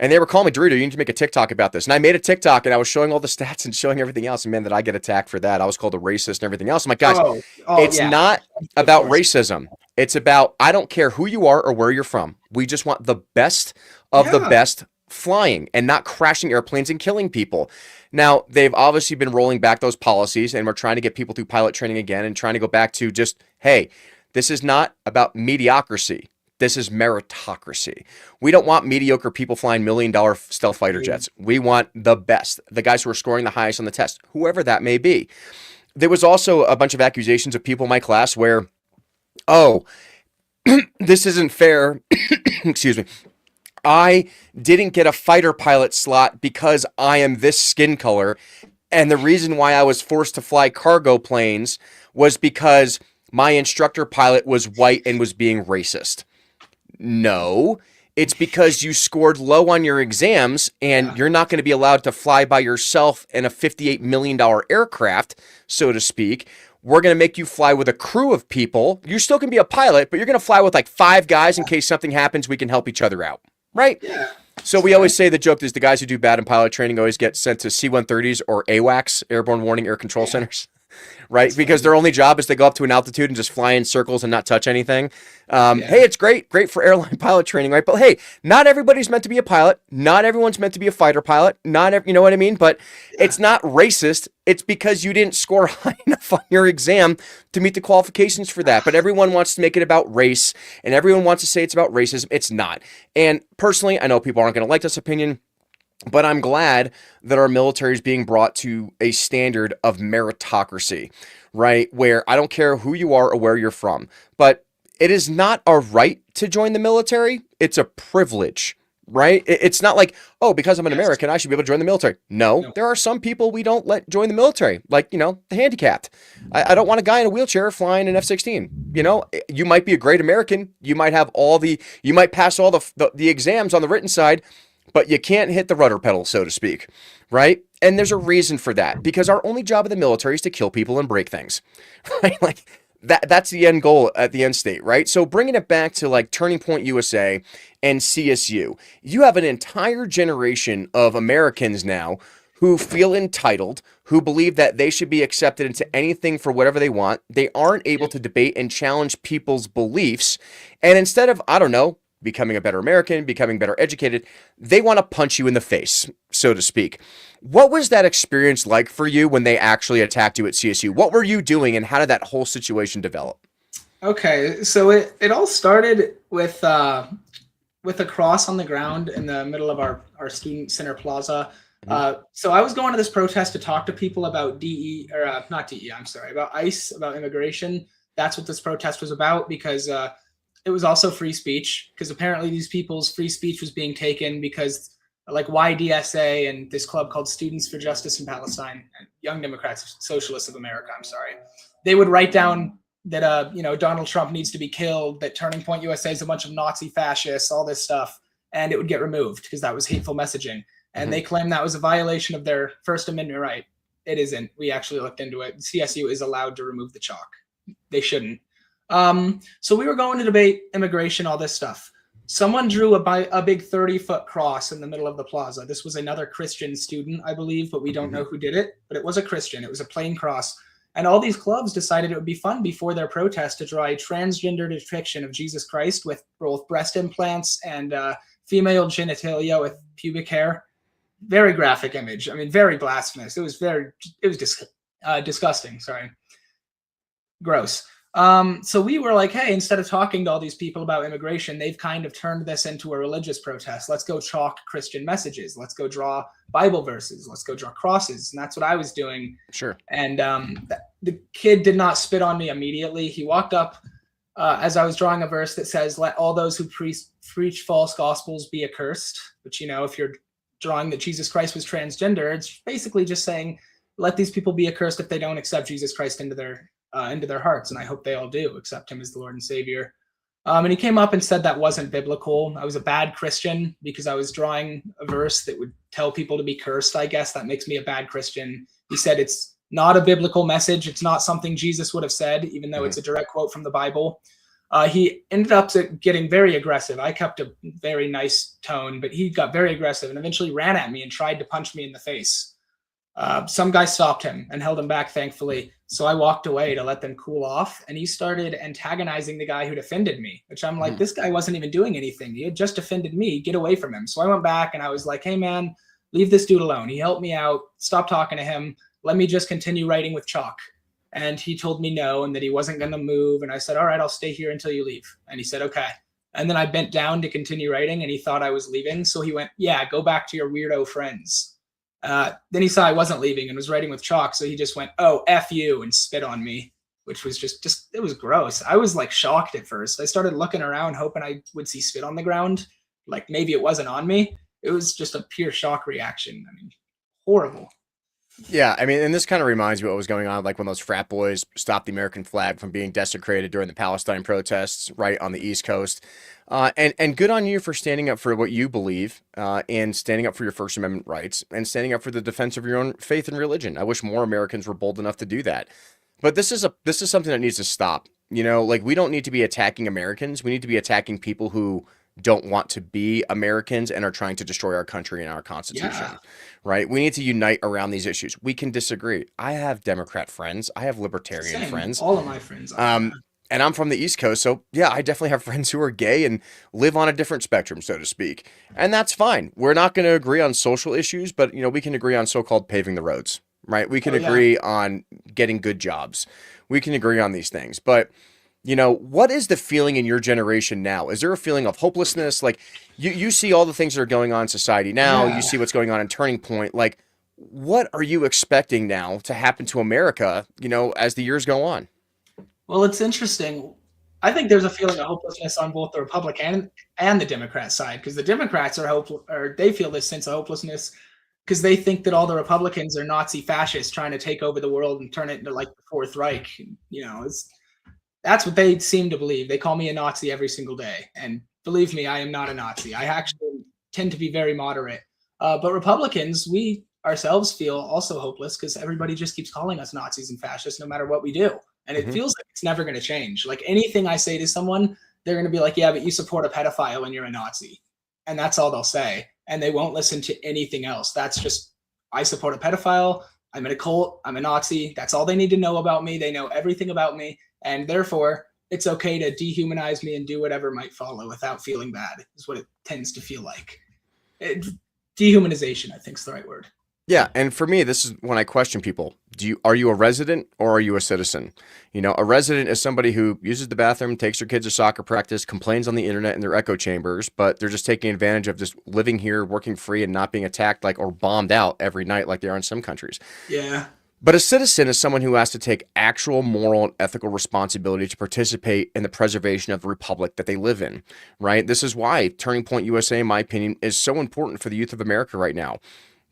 And they were calling me, Dorito, you need to make a TikTok about this. And I made a TikTok and I was showing all the stats and showing everything else. And man, that I get attacked for that. I was called a racist and everything else. I'm like, guys, Oh it's yeah. not Of about course. racism. It's about, I don't care who you are or where you're from. We just want the best of the Yeah. best flying and not crashing airplanes and killing people. Now, they've obviously been rolling back those policies and we're trying to get people through pilot training again and trying to go back to just, hey, this is not about mediocrity. This is meritocracy. We don't want mediocre people flying $1 million stealth fighter Agreed. jets. We want the best, the guys who are scoring the highest on the test, whoever that may be. There was also a bunch of accusations of people in my class where, oh, this isn't fair. Excuse me. I didn't get a fighter pilot slot because I am this skin color. And the reason why I was forced to fly cargo planes was because my instructor pilot was white and was being racist. No, it's because you scored low on your exams and Yeah. you're not going to be allowed to fly by yourself in a $58 million aircraft, so to speak. We're going to make you fly with a crew of people. You still can be a pilot, but you're going to fly with like 5 guys in case something happens. We can help each other out, right? Yeah. So That's we fair. always say the joke is the guys who do bad in pilot training always get sent to C-130s or AWACS, Airborne Warning Air Control Yeah. Centers, right? That's Because funny. their only job is to go up to an altitude and just fly in circles and not touch anything. Yeah. Hey, it's great for airline pilot training, right? But hey, not everybody's meant to be a pilot. Not everyone's meant to be a fighter pilot. You know what I mean? But Yeah. it's not racist. It's because you didn't score high enough on your exam to meet the qualifications for that. But everyone wants to make it about race, and everyone wants to say it's about racism. It's not. And personally, I know people aren't going to like this opinion. But I'm glad that our military is being brought to a standard of meritocracy, right? Where I don't care who you are or where you're from, but it is not a right to join the military. It's a privilege, right? It's not like, oh, because I'm an Yes. American, I should be able to join the military. No, No. there are some people we don't let join the military, like, the handicapped. I don't want a guy in a wheelchair flying an F-16. You might be a great American. You might have you might pass all the exams on the written side, but you can't hit the rudder pedal, so to speak, right? And there's a reason for that because our only job in the military is to kill people and break things, right? Like that's the end goal at the end state, right? So bringing it back to like Turning Point USA and CSU, you have an entire generation of Americans now who feel entitled, who believe that they should be accepted into anything for whatever they want. They aren't able Yep. to debate and challenge people's beliefs. And instead of, I don't know, becoming a better American, becoming better educated, they want to punch you in the face, so to speak. What was that experience like for you when they actually attacked you at CSU? What were you doing and how did that whole situation develop? Okay. So it all started with a cross on the ground in the middle of our student center plaza. Mhm. So I was going to this protest to talk to people about DE or not DE. I'm sorry, about ICE, about immigration. That's what this protest was about because it was also free speech. Because apparently these people's free speech was being taken because like YDSA and this club called Students for Justice in Palestine, Young Democrats, Socialists of America. I'm sorry, they would write down that Donald Trump needs to be killed, that Turning Point USA is a bunch of Nazi fascists, all this stuff, and it would get removed because that was hateful messaging. And Mhm. they claim that was a violation of their First Amendment right. It isn't. We actually looked into it. CSU is allowed to remove the chalk. They shouldn't. So we were going to debate immigration, all this stuff. Someone drew a big 30-foot cross in the middle of the plaza. This was another Christian student, I believe, but we don't know Mhm. who did it. But it was a Christian. It was a plain cross. And all these clubs decided it would be fun before their protest to draw a transgender depiction of Jesus Christ with both breast implants and female genitalia with pubic hair. Very graphic image. I mean, very blasphemous. It was disgusting. Sorry, gross. So we were like, hey, instead of talking to all these people about immigration, they've kind of turned this into a religious protest. Let's go chalk Christian messages. Let's go draw Bible verses. Let's go draw crosses. And that's what I was doing. Sure. And the kid did not spit on me immediately. He walked up as I was drawing a verse that says, let all those who preach false gospels be accursed. Which, if you're drawing that Jesus Christ was transgender, it's basically just saying, let these people be accursed if they don't accept Jesus Christ into their hearts, and I hope they all do accept him as the Lord and Savior. And he came up and said that wasn't biblical. I was a bad Christian because I was drawing a verse that would tell people to be cursed. I guess that makes me a bad Christian. He said it's not a biblical message. It's not something Jesus would have said, even though it's a direct quote from the Bible. He ended up getting very aggressive. I kept a very nice tone, but he got very aggressive and eventually ran at me and tried to punch me in the face. Some guy stopped him and held him back, thankfully. So I walked away to let them cool off, and he started antagonizing the guy who defended me, which I'm like, this guy wasn't even doing anything. He had just defended me. Get away from him. So I went back and I was like, hey, man, leave this dude alone. He helped me out. Stop talking to him. Let me just continue writing with chalk. And he told me no, and that he wasn't going to move. And I said, all right, I'll stay here until you leave. And he said, okay. And then I bent down to continue writing, and he thought I was leaving. So he went, yeah, go back to your weirdo friends. Then he saw I wasn't leaving and was writing with chalk. So he just went, oh, F you, and spit on me, which was just, it was gross. I was like shocked at first. I started looking around, hoping I would see spit on the ground. Like maybe it wasn't on me. It was just a pure shock reaction. I mean, horrible. Yeah, I mean, and this kind of reminds me of what was going on, like when those frat boys stopped the American flag from being desecrated during the Palestine protests, right on the East Coast. And good on you for standing up for what you believe, and standing up for your First Amendment rights, and standing up for the defense of your own faith and religion. I wish more Americans were bold enough to do that. But this is something that needs to stop. You know, like we don't need to be attacking Americans. We need to be attacking people who don't want to be Americans and are trying to destroy our country and our Constitution, right? We need to unite around these issues. We can disagree. I have Democrat friends. I have libertarian friends. All of my friends and I'm from the East Coast, so yeah, I definitely have friends who are gay and live on a different spectrum, so to speak. And that's fine. We're not going to agree on social issues, but you know, we can agree on so-called paving the roads, right? We can agree on getting good jobs. We can agree on these things, but you know, what is the feeling in your generation now? Is there a feeling of hopelessness? Like you see all the things that are going on in society now, you see what's going on in Turning Point. Like, what are you expecting now to happen to America, you know, as the years go on? Well, it's interesting. I think there's a feeling of hopelessness on both the Republican and the Democrat side, because the Democrats are hopeful, or they feel this sense of hopelessness because they think that all the Republicans are Nazi fascists trying to take over the world and turn it into like the Fourth Reich. You know, that's what they seem to believe. They call me a Nazi every single day. And believe me, I am not a Nazi. I actually tend to be very moderate. But Republicans, we ourselves feel also hopeless because everybody just keeps calling us Nazis and fascists no matter what we do. And it feels like it's never going to change. Like anything I say to someone, they're going to be like, yeah, but you support a pedophile and you're a Nazi. And that's all they'll say. And they won't listen to anything else. That's just, I support a pedophile. I'm in a cult. I'm a Nazi. That's all they need to know about me. They know everything about me. And therefore, it's okay to dehumanize me and do whatever might follow without feeling bad, is what it tends to feel like. Dehumanization, I think, is the right word. Yeah, and for me, this is when I question people. Are you a resident or are you a citizen? You know, a resident is somebody who uses the bathroom, takes their kids to soccer practice, complains on the internet in their echo chambers, but they're just taking advantage of just living here, working free, and not being attacked like or bombed out every night like they are in some countries. Yeah. But a citizen is someone who has to take actual moral and ethical responsibility to participate in the preservation of the republic that they live in, right? This is why Turning Point USA, in my opinion, is so important for the youth of America right now.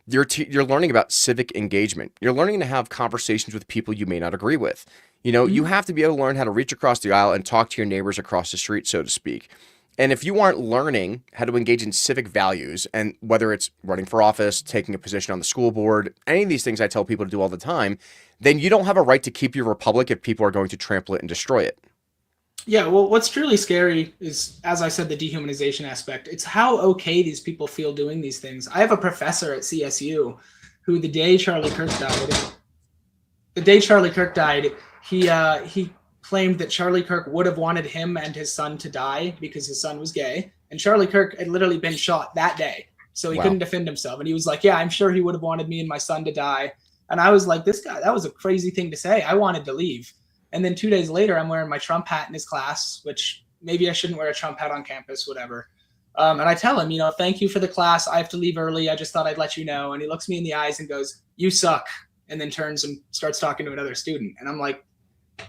You're learning about civic engagement. You're learning to have conversations with people you may not agree with. You know, you have to be able to learn how to reach across the aisle and talk to your neighbors across the street, so to speak. And if you aren't learning how to engage in civic values, and whether it's running for office, taking a position on the school board, any of these things I tell people to do all the time, then you don't have a right to keep your republic if people are going to trample it and destroy it. Yeah, well, what's truly scary is, as I said, the dehumanization aspect. It's how okay these people feel doing these things. I have a professor at CSU who, the day Charlie Kirk died, he claimed that Charlie Kirk would have wanted him and his son to die because his son was gay. And Charlie Kirk had literally been shot that day, so he couldn't defend himself. And he was like, yeah, I'm sure he would have wanted me and my son to die. And I was like, this guy, that was a crazy thing to say. I wanted to leave. And then 2 days later, I'm wearing my Trump hat in his class, which maybe I shouldn't wear a Trump hat on campus, whatever. And I tell him, you know, thank you for the class. I have to leave early. I just thought I'd let you know. And he looks me in the eyes and goes, you suck. And then turns and starts talking to another student. And I'm like,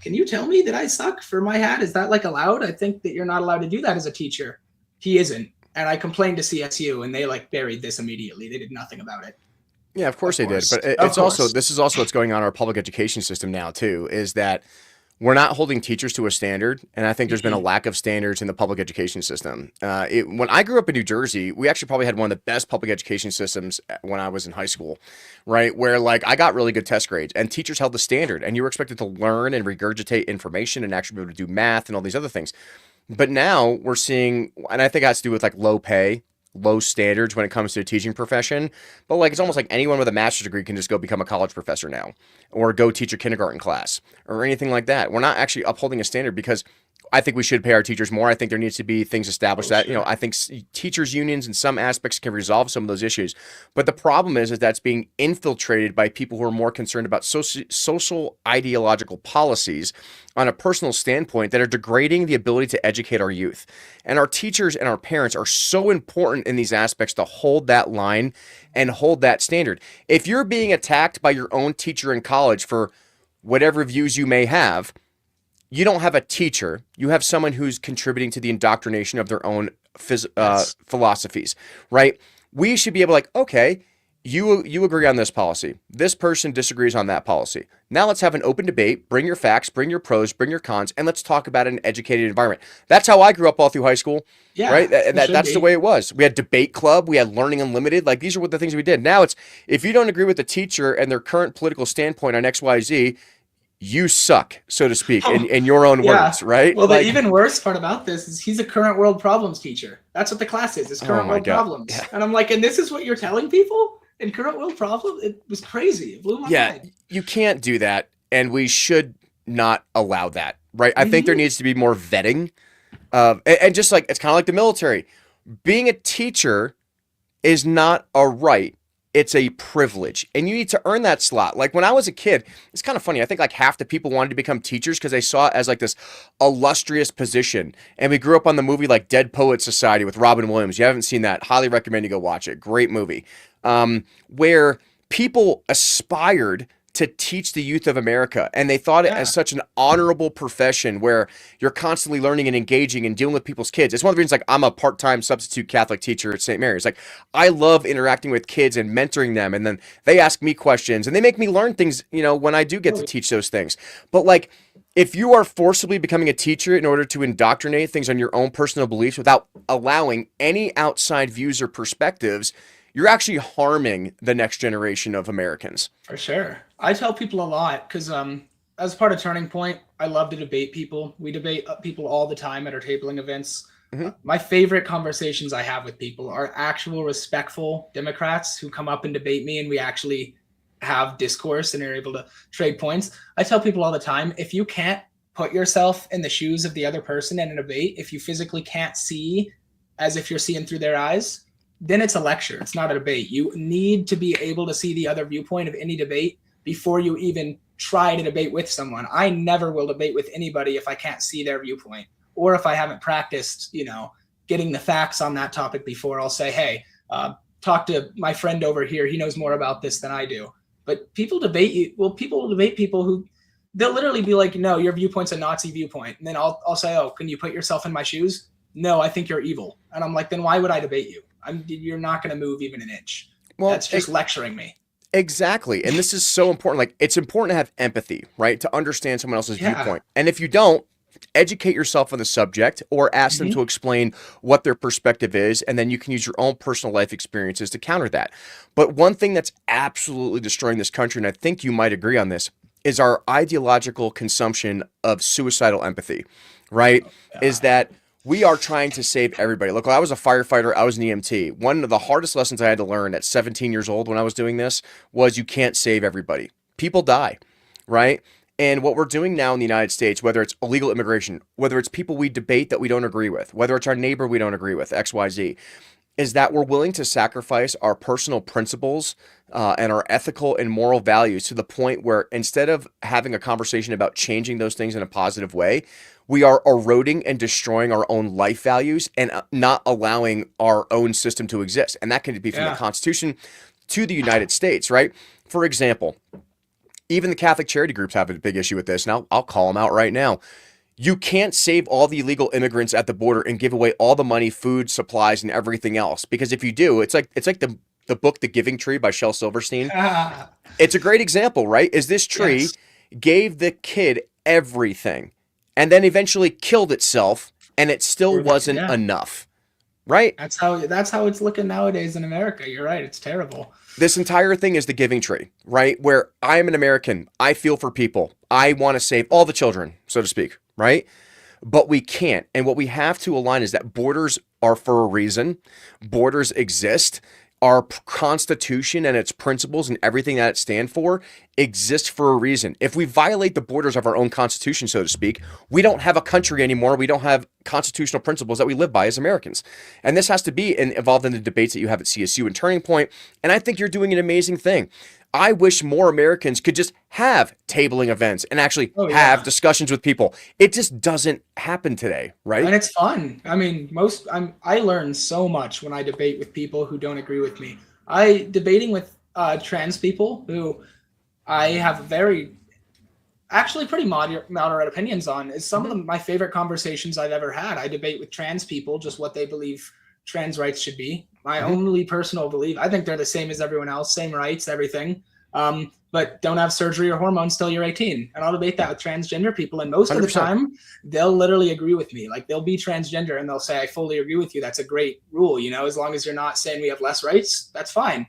can you tell me that I suck for my hat? Is that like allowed? I think that you're not allowed to do that as a teacher. He isn't. And I complained to CSU and they like buried this immediately. They did nothing about it. Yeah, of course Of they did. course. But Of it's also, course. this is also what's going on in our public education system now, too, is that we're not holding teachers to a standard. And I think there's been a Mhm. lack of standards in the public education system. When I grew up in New Jersey, we actually probably had one of the best public education systems when I was in high school, right? Where like I got really good test grades and teachers held the standard and you were expected to learn and regurgitate information and actually be able to do math and all these other things. But now we're seeing, and I think it has to do with like low pay, low standards when it comes to the teaching profession. But like it's almost like anyone with a master's degree can just go become a college professor now, or go teach a kindergarten class, or anything like that. We're not actually upholding a standard because I think we should pay our teachers more. I think there needs to be things established Oh, that, sure. I think teachers unions in some aspects can resolve some of those issues. But the problem is that's being infiltrated by people who are more concerned about social ideological policies on a personal standpoint that are degrading the ability to educate our youth. And our teachers and our parents are so important in these aspects to hold that line and hold that standard. If you're being attacked by your own teacher in college for whatever views you may have, you don't have a teacher. You have someone who's contributing to the indoctrination of their own Yes. philosophies, right? We should be able to like, okay, you agree on this policy. This person disagrees on that policy. Now let's have an open debate. Bring your facts, bring your pros, bring your cons, and let's talk about an educated environment. That's how I grew up all through high school, right? Yeah, it should That's the be. way it was. We had debate club, we had learning unlimited. Like these are what the things we did. Now it's if you don't agree with the teacher and their current political standpoint on X, Y, Z, you suck, so to speak, Oh, in your own yeah. words, right? Well, the Like, even worse part about this is he's a current world problems teacher. That's what the class is oh current my world God. problems. Yeah. And I'm like, and this is what you're telling people in current world problems? It was crazy. It blew my Yeah, mind. you can't do that, and we should not allow that, right? I think there Hmm. needs to be more vetting. And just like, it's kind of like the military. Being a teacher is not a right. It's a privilege, and you need to earn that slot. Like when I was a kid, it's kind of funny. I think like half the people wanted to become teachers because they saw it as like this illustrious position. And we grew up on the movie like Dead Poet Society with Robin Williams. You haven't seen that? Highly recommend you go watch it. Great movie. Where people aspired to teach the youth of America. And they thought it as Yeah. such an honorable profession where you're constantly learning and engaging and dealing with people's kids. It's one of the reasons like I'm a part-time substitute Catholic teacher at St. Mary's. Like I love interacting with kids and mentoring them. And then they ask me questions and they make me learn things, when I do get to teach those things. But like if you are forcibly becoming a teacher in order to indoctrinate things on your own personal beliefs without allowing any outside views or perspectives, you're actually harming the next generation of Americans. For sure. I tell people a lot because as part of Turning Point, I love to debate people. We debate people all the time at our tabling events. Mhm. My favorite conversations I have with people are actual respectful Democrats who come up and debate me and we actually have discourse and are able to trade points. I tell people all the time, if you can't put yourself in the shoes of the other person in a debate, if you physically can't see as if you're seeing through their eyes, then it's a lecture. It's not a debate. You need to be able to see the other viewpoint of any debate before you even try to debate with someone. I never will debate with anybody if I can't see their viewpoint or if I haven't practiced, getting the facts on that topic before. I'll say, hey, talk to my friend over here. He knows more about this than I do. But people debate you. Well, people will debate people who they'll literally be like, no, your viewpoint's a Nazi viewpoint. And then I'll say, oh, can you put yourself in my shoes? No, I think you're evil. And I'm like, then why would I debate you? You're not going to move even an inch. Well, That's just lecturing me. exactly. And this is so important. Like, it's important to have empathy, right? To understand someone else's Yeah. viewpoint. And if you don't, educate yourself on the subject or ask them Mhm. to explain what their perspective is. And then you can use your own personal life experiences to counter that. But one thing that's absolutely destroying this country, and I think you might agree on this, is our ideological consumption of suicidal empathy, right? Is that we are trying to save everybody. Look, I was a firefighter, I was an EMT. One of the hardest lessons I had to learn at 17 years old when I was doing this was you can't save everybody. People die, right? And what we're doing now in the United States, whether it's illegal immigration, whether it's people we debate that we don't agree with, whether it's our neighbor we don't agree with, XYZ, is that we're willing to sacrifice our personal principles and our ethical and moral values to the point where instead of having a conversation about changing those things in a positive way, we are eroding and destroying our own life values and not allowing our own system to exist. And that can be from the Yeah. Constitution to the United States, right? For example, even the Catholic charity groups have a big issue with this. Now, I'll call them out right now. You can't save all the illegal immigrants at the border and give away all the money, food, supplies, and everything else. Because if you do, it's like the the book The Giving Tree by Shel Silverstein. Ah, It's a great example, right? Is this tree yes. gave the kid everything and then eventually killed itself and it still For the wasn't yeah. enough, right? That's how it's looking nowadays in America. You're right. It's terrible. This entire thing is the giving tree, right? Where I am an American, I feel for people. I want to save all the children, so to speak, right? But we can't. And what we have to align is that borders are for a reason. Borders exist. Our Constitution and its principles and everything that it stands for exists for a reason. If we violate the borders of our own Constitution, so to speak, we don't have a country anymore. We don't have constitutional principles that we live by as Americans. And this has to be involved in the debates that you have at CSU and Turning Point. And I think you're doing an amazing thing. I wish more Americans could just have tabling events and actually Oh have yeah. discussions with people. It just doesn't happen today, And right? it's fun. I mean, I learn so much when I debate with people who don't agree with me. I debating with trans people who I have very actually pretty moderate opinions on is some of my favorite conversations I've ever had. I debate with trans people just what they believe trans rights should be. My Mm-hmm. only personal belief, I think they're the same as everyone else, same rights, everything. But don't have surgery or hormones till you're 18. And I'll debate that with transgender people. And most of the 100%. time, they'll literally agree with me. Like they'll be transgender and they'll say, I fully agree with you. That's a great rule. As long as you're not saying we have less rights, that's fine.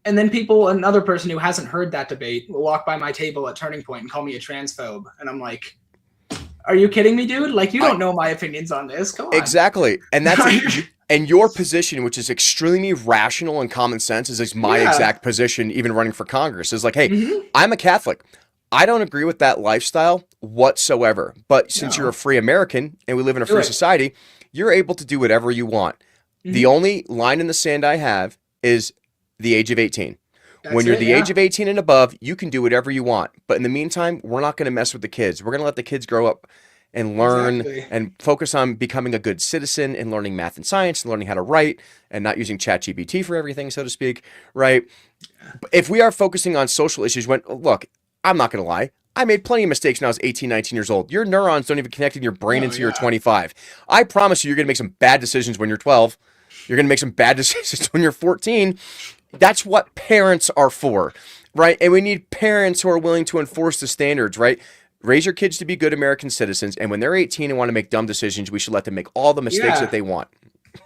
And then another person who hasn't heard that debate will walk by my table at Turning Point and call me a transphobe. And I'm like, are you kidding me, dude? Like, you I don't know my opinions on this. Come on. exactly. And and your position, which is extremely rational and common sense, is like my Yeah. exact position, even running for Congress, is like, hey, Mhm. I'm a Catholic. I don't agree with that lifestyle whatsoever. But since you're a No. free American and we live in a Do free it. society, you're able to do whatever you want. The Mhm. only line in the sand I have is the age of 18. When That's you're it. the age Yeah. of 18 and above, you can do whatever you want. But in the meantime, we're not going to mess with the kids. We're going to let the kids grow up and learn Exactly. and focus on becoming a good citizen and learning math and science and learning how to write and not using ChatGPT for everything, so to speak, right? If we are focusing on social issues, look, I'm not going to lie. I made plenty of mistakes when I was 18, 19 years old. Your neurons don't even connect in your brain Oh, until you're yeah. 25. I promise you're going to make some bad decisions when you're 12. You're going to make some bad decisions when you're 14. That's what parents are for, right? And we need parents who are willing to enforce the standards, right? Raise your kids to be good American citizens. And when they're 18 and want to make dumb decisions, we should let them make all the mistakes that Yeah. they want.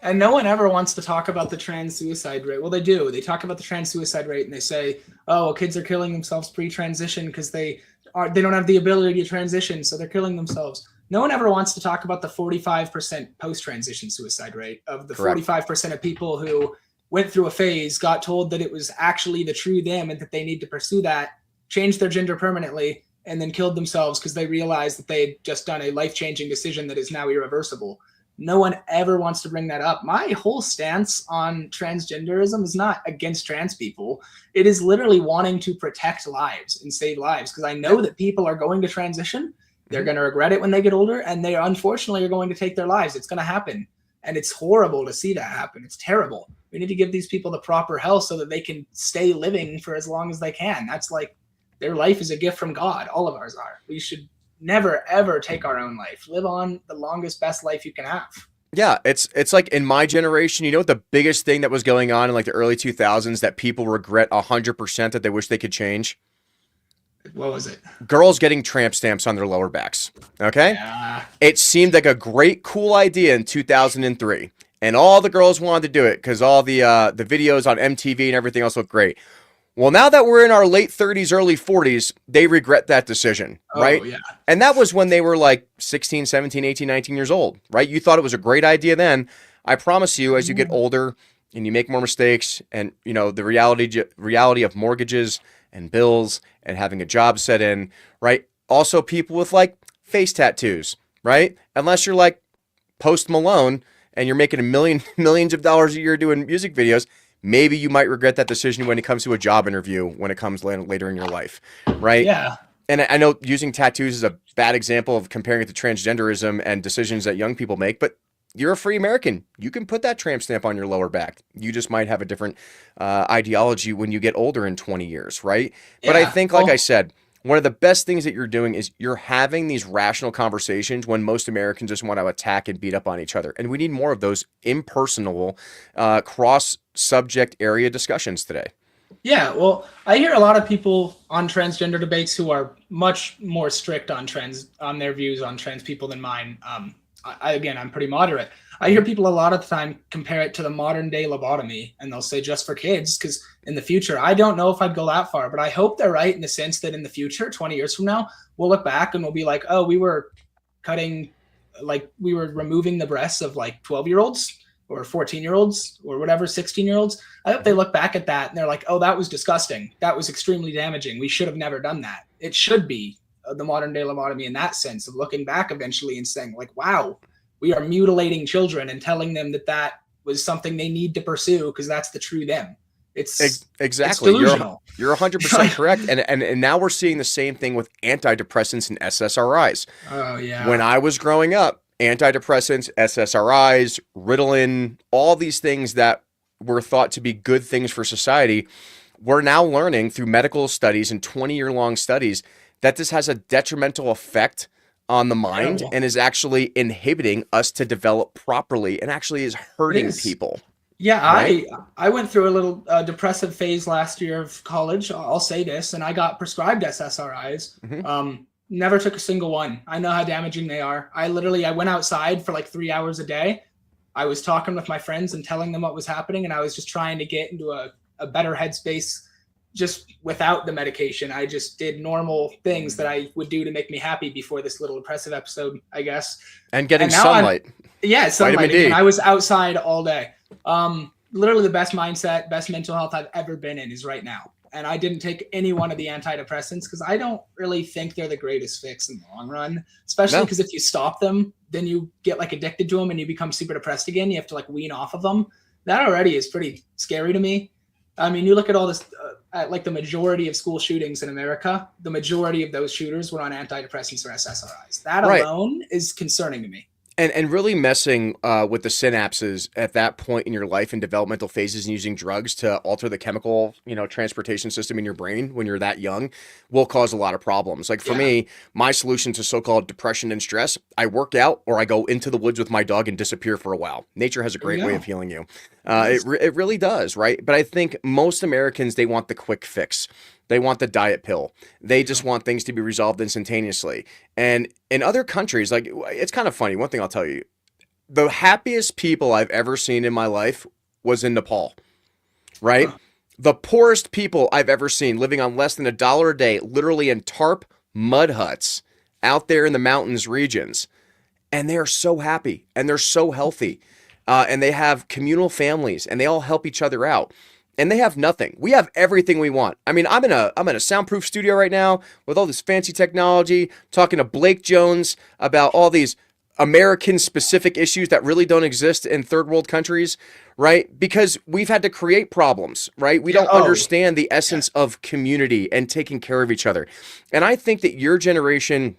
And no one ever wants to talk about the trans suicide rate. Well, they do. They talk about the trans suicide rate and they say, "Oh, well, kids are killing themselves pre-transition because they don't have the ability to transition, so they're killing themselves." No one ever wants to talk about the 45% post-transition suicide rate of the Correct. 45% of people who went through a phase, got told that it was actually the true them and that they need to pursue that, changed their gender permanently, and then killed themselves because they realized that they'd just done a life-changing decision that is now irreversible. No one ever wants to bring that up. My whole stance on transgenderism is not against trans people. It is literally wanting to protect lives and save lives because I know that people are going to transition. They're Mhm. going to regret it when they get older, and they unfortunately are going to take their lives. It's going to happen. And it's horrible to see that happen. It's terrible. We need to give these people the proper health so that they can stay living for as long as they can. That's like their life is a gift from God. All of ours are. We should never ever take our own life. Live on the longest, best life you can have. Yeah, it's like in my generation, you know what the biggest thing that was going on in like the early 2000s that people regret 100% that they wish they could change? What was it? Girls getting tramp stamps on their lower backs. Okay? Yeah. It seemed like a great, cool idea in 2003, and all the girls wanted to do it because all the videos on MTV and everything else looked great. Well, now that we're in our late 30s, early 40s, they regret that decision, right? Oh yeah. And that was when they were like 16, 17, 18, 19 years old, right? You thought it was a great idea then. I promise you, as you get older and you make more mistakes and, you know, the reality of mortgages and bills and having a job set in, right? Also people with like face tattoos, right? Unless you're like Post Malone and you're making millions of dollars a year doing music videos, maybe you might regret that decision when it comes to a job interview when it comes later in your life, right? Yeah. And I know using tattoos is a bad example of comparing it to transgenderism and decisions that young people make, but you're a free American. You can put that tramp stamp on your lower back. You just might have a different ideology when you get older in 20 years, right? But I Yeah. think, like I Well, said, one of the best things that you're doing is you're having these rational conversations when most Americans just want to attack and beat up on each other. And we need more of those impersonal, cross subject area discussions today. Yeah, well, I hear a lot of people on transgender debates who are much more strict on their views on trans people than mine. Again, I'm pretty moderate. I hear people a lot of the time compare it to the modern day lobotomy, and they'll say just for kids, because in the future, I don't know if I'd go that far, but I hope they're right in the sense that in the future, 20 years from now, we'll look back and we'll be like, oh, we were removing the breasts of like 12-year-olds or 14-year-olds or whatever, 16-year-olds. I hope they look back at that and they're like, oh, that was disgusting. That was extremely damaging. We should have never done that. It should be the modern day lobotomy in that sense of looking back eventually and saying like, wow, we are mutilating children and telling them that that was something they need to pursue because that's the true them. It's exactly. It's delusional. You're 100% correct. And now we're seeing the same thing with antidepressants and SSRIs. Oh yeah. When I was growing up, antidepressants, SSRIs, Ritalin, all these things that were thought to be good things for society, we're now learning through medical studies and 20-year-long studies that this has a detrimental effect on the mind and is actually inhibiting us to develop properly and actually is hurting people. Yeah, right? I went through a little depressive phase last year of college. I'll say this, and I got prescribed SSRIs. Mm-hmm. Never took a single one. I know how damaging they are. I went outside for like 3 hours a day. I was talking with my friends and telling them what was happening, and I was just trying to get into a better headspace just without the medication. I just did normal things that I would do to make me happy before this little depressive episode, I guess. And getting sunlight. Sunlight. And I was outside all day. Literally the best mindset, best mental health I've ever been in is right now. And I didn't take any one of the antidepressants because I don't really think they're the greatest fix in the long run, especially because if you stop them, then you get like addicted to them and you become super depressed again. You have to like wean off of them. That already is pretty scary to me. I mean, you look at all this, like the majority of school shootings in America, the majority of those shooters were on antidepressants or SSRIs. That alone is concerning to me. And really messing with the synapses at that point in your life in developmental phases and using drugs to alter the chemical, transportation system in your brain when you're that young will cause a lot of problems. Like for me, my solution to so-called depression and stress, I work out or I go into the woods with my dog and disappear for a while. Nature has a great way of healing you. It really does, right? But I think most Americans, they want the quick fix. They want the diet pill. They just want things to be resolved instantaneously. And in other countries, like it's kind of funny. One thing I'll tell you, the happiest people I've ever seen in my life was in Nepal, right? The poorest people I've ever seen living on less than $1 a day, literally in tarp mud huts out there in the mountains regions. And they are so happy and they're so healthy. And they have communal families and they all help each other out. And they have nothing. We have everything we want. I mean, I'm in a soundproof studio right now with all this fancy technology, talking to Blake Jones about all these American specific issues that really don't exist in third world countries, right? Because we've had to create problems, right? We don't understand the essence of community and taking care of each other. And I think that your generation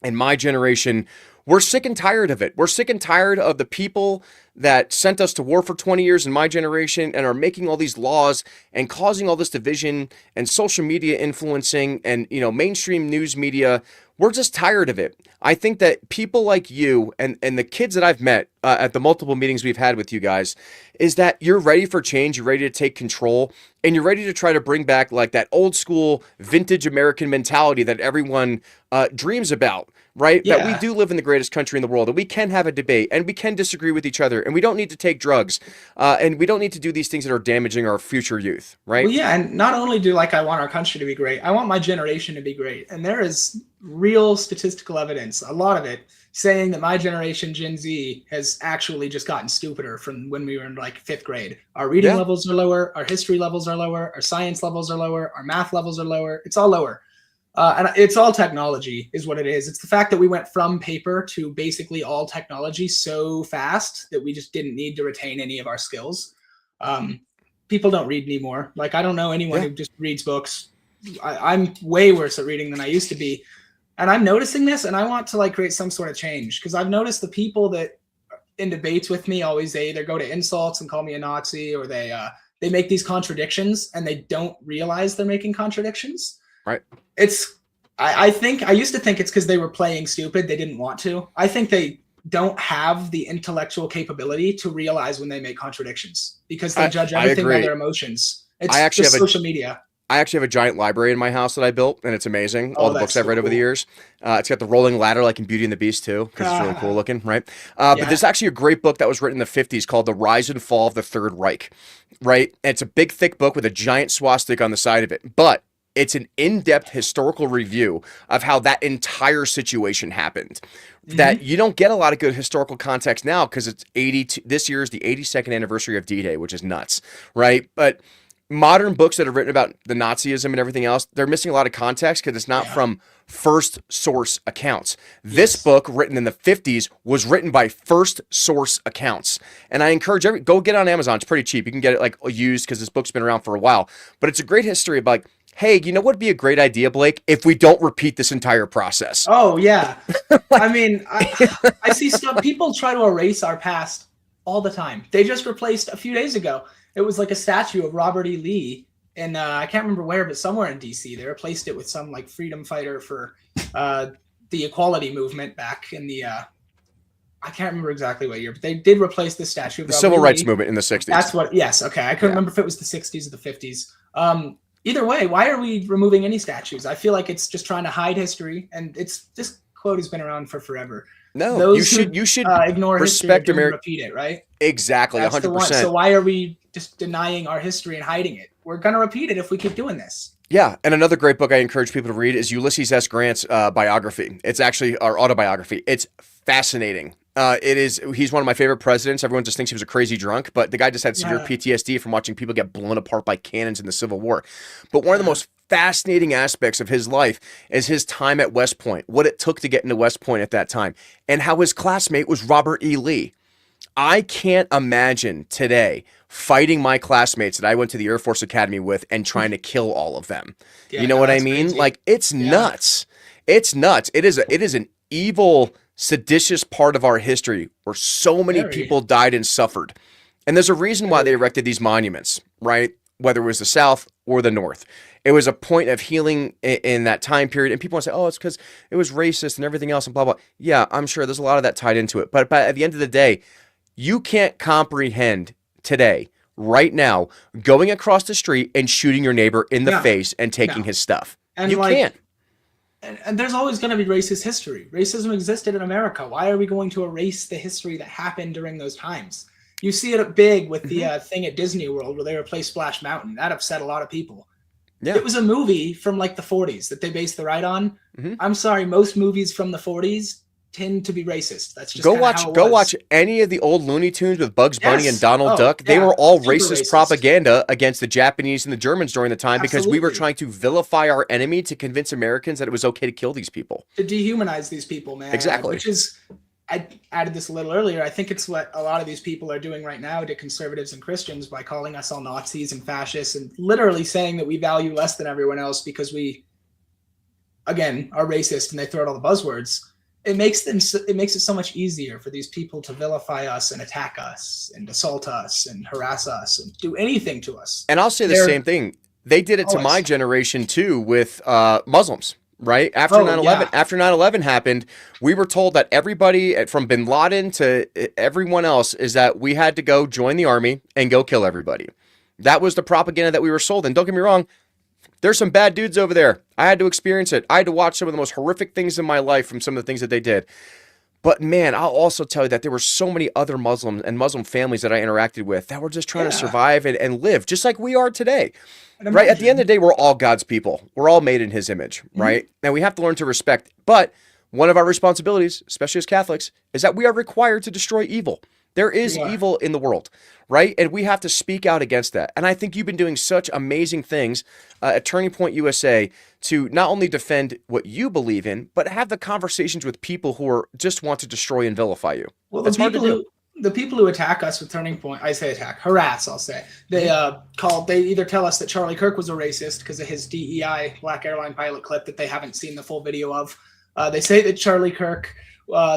and my generation, we're sick and tired of it. We're sick and tired of the people that sent us to war for 20 years in my generation and are making all these laws and causing all this division and social media influencing and, mainstream news media. We're just tired of it. I think that people like you and the kids that I've met at the multiple meetings we've had with you guys is that you're ready for change, you're ready to take control, and you're ready to try to bring back like that old school vintage American mentality that everyone dreams about, right? Yeah. That we do live in the greatest country in the world, and we can have a debate, and we can disagree with each other, and we don't need to take drugs, and we don't need to do these things that are damaging our future youth, right? Well, yeah, and not only do I want our country to be great, I want my generation to be great. And there is real statistical evidence, a lot of it, saying that my generation, Gen Z, has actually just gotten stupider from when we were in like 5th grade. Our reading levels are lower, our history levels are lower, our science levels are lower, our math levels are lower. It's all lower. And it's all technology is what it is. It's the fact that we went from paper to basically all technology so fast that we just didn't need to retain any of our skills. People don't read anymore. Like, I don't know anyone who just reads books. I'm way worse at reading than I used to be. And I'm noticing this, and I want to create some sort of change, because I've noticed the people that in debates with me always, they either go to insults and call me a Nazi, or they make these contradictions and they don't realize they're making contradictions. Right. It's I think I used to think it's because they were playing stupid. They didn't want to. I think they don't have the intellectual capability to realize when they make contradictions because they judge I everything by agree. their emotions. I It's actually just have a social media. I actually have a giant library in my house that I built, and it's amazing. All Oh, the books that's I've so read over the cool. years. It's got the rolling ladder, like in Beauty and the Beast, too, because it's really cool looking, right? But Yeah. there's actually a great book that was written in the 50s called The Rise and Fall of the Third Reich, right? And it's a big, thick book with a giant swastika on the side of it. But it's an in-depth historical review of how that entire situation happened. That Hmm. you don't get a lot of good historical context now because it's 82. This year is the 82nd anniversary of D-Day, which is nuts, right? But modern books that are written about the Nazism and everything else, they're missing a lot of context because it's not Yeah. from first source accounts. This Yes. book, written in the 50s, was written by first source accounts. And I encourage go get it on Amazon. It's pretty cheap. You can get it like used because this book's been around for a while. But it's a great history of like, hey, you know what would be a great idea, Blake, if we don't repeat this entire process? Oh yeah. I Like, mean, I see stuff. People try to erase our past all the time. They just replaced a few days ago. It was like a statue of Robert E. Lee, and I can't remember where, but somewhere in D.C. They replaced it with some like freedom fighter for uh, the equality movement back in the. I can't remember exactly what year, but they did replace the statue of the Robert civil E. rights Lee. movement in the 60s. That's what. Yes. Okay. I couldn't Yeah. remember if it was the '60s or the '50s. Either way, why are we removing any statues? I feel like it's just trying to hide history, and it's this quote has been around for forever. No, Those who you should ignore history are respect doomed to America. repeat it, right? Exactly, That's the one. So 100%. why are we just denying our history and hiding it? We're gonna repeat it if we keep doing this. Yeah, and another great book I encourage people to read is Ulysses S. Grant's biography. It's actually our autobiography. It's fascinating. It is. He's one of my favorite presidents. Everyone just thinks he was a crazy drunk, but the guy just had severe Yeah. PTSD from watching people get blown apart by cannons in the Civil War. But one of the Yeah. most fascinating aspects of his life is his time at West Point, what it took to get into West Point at that time, and how his classmate was Robert E. Lee. I can't imagine today fighting my classmates that I went to the Air Force Academy with and trying to kill all of them. Yeah, You know no, what I that's mean? crazy. Like it's Yeah. nuts. It's nuts. It is an evil, seditious part of our history where so many Very, people died and suffered. And there's a reason why they very. erected these monuments, right? Whether it was the South or the North. It was a point of healing in that time period. And people want to say, oh, it's because it was racist and everything else and blah, blah. Yeah, I'm sure there's a lot of that tied into it. But at the end of the day, you can't comprehend today, right now, going across the street and shooting your neighbor in the No, face and taking no. his stuff. And You like, can't. and there's always going to be racist history. Racism existed in America. Why are we going to erase the history that happened during those times? You see it big with the Mhm. thing at Disney World where they replaced Splash Mountain. That upset a lot of people. Yeah. It was a movie from like the 40s that they based the ride on. Mhm. I'm sorry, most movies from the 40s tend to be racist. That's just kind of how it Go was. watch any of the old Looney Tunes with Bugs Bunny and Yes. Donald Oh, Duck. They yeah. were all Super racist racist. propaganda against the Japanese and the Germans during the time because we were Absolutely. trying to vilify our enemy to convince Americans that it was okay to kill these people. To dehumanize these people, man. Exactly. Which is, I added this a little earlier. I think it's what a lot of these people are doing right now to conservatives and Christians by calling us all Nazis and fascists and literally saying that we value less than everyone else because we, again, are racist and they throw out all the buzzwords. It makes it so much easier for these people to vilify us and attack us and assault us and harass us and do anything to us. And I'll say the They're same thing. They did it to my always. generation too with Muslims, right? After Oh, 9/11, yeah. after 9/11 happened, we were told that everybody from bin Laden to everyone else is that we had to go join the army and go kill everybody. That was the propaganda that we were sold. And don't get me wrong, there's some bad dudes over there. I had to experience it. I had to watch some of the most horrific things in my life from some of the things that they did. But man, I'll also tell you that there were so many other Muslims and Muslim families that I interacted with that were just trying to Yeah. survive and live just like we are today. And Right? At the end imagine. of the day, we're all God's people. We're all made in his image, right? And we have to learn to respect. But one of our responsibilities, especially as Catholics, is that we are required to destroy evil. There is We are. evil in the world, right? And we have to speak out against that. And I think you've been doing such amazing things at Turning Point USA to not only defend what you believe in, but have the conversations with people who are just want to destroy and vilify you. Well, That's hard to do. the people who attack us with Turning Point, I say attack, harass, I'll say. They they either tell us that Charlie Kirk was a racist because of his DEI black airline pilot clip that they haven't seen the full video of. They say that Charlie Kirk,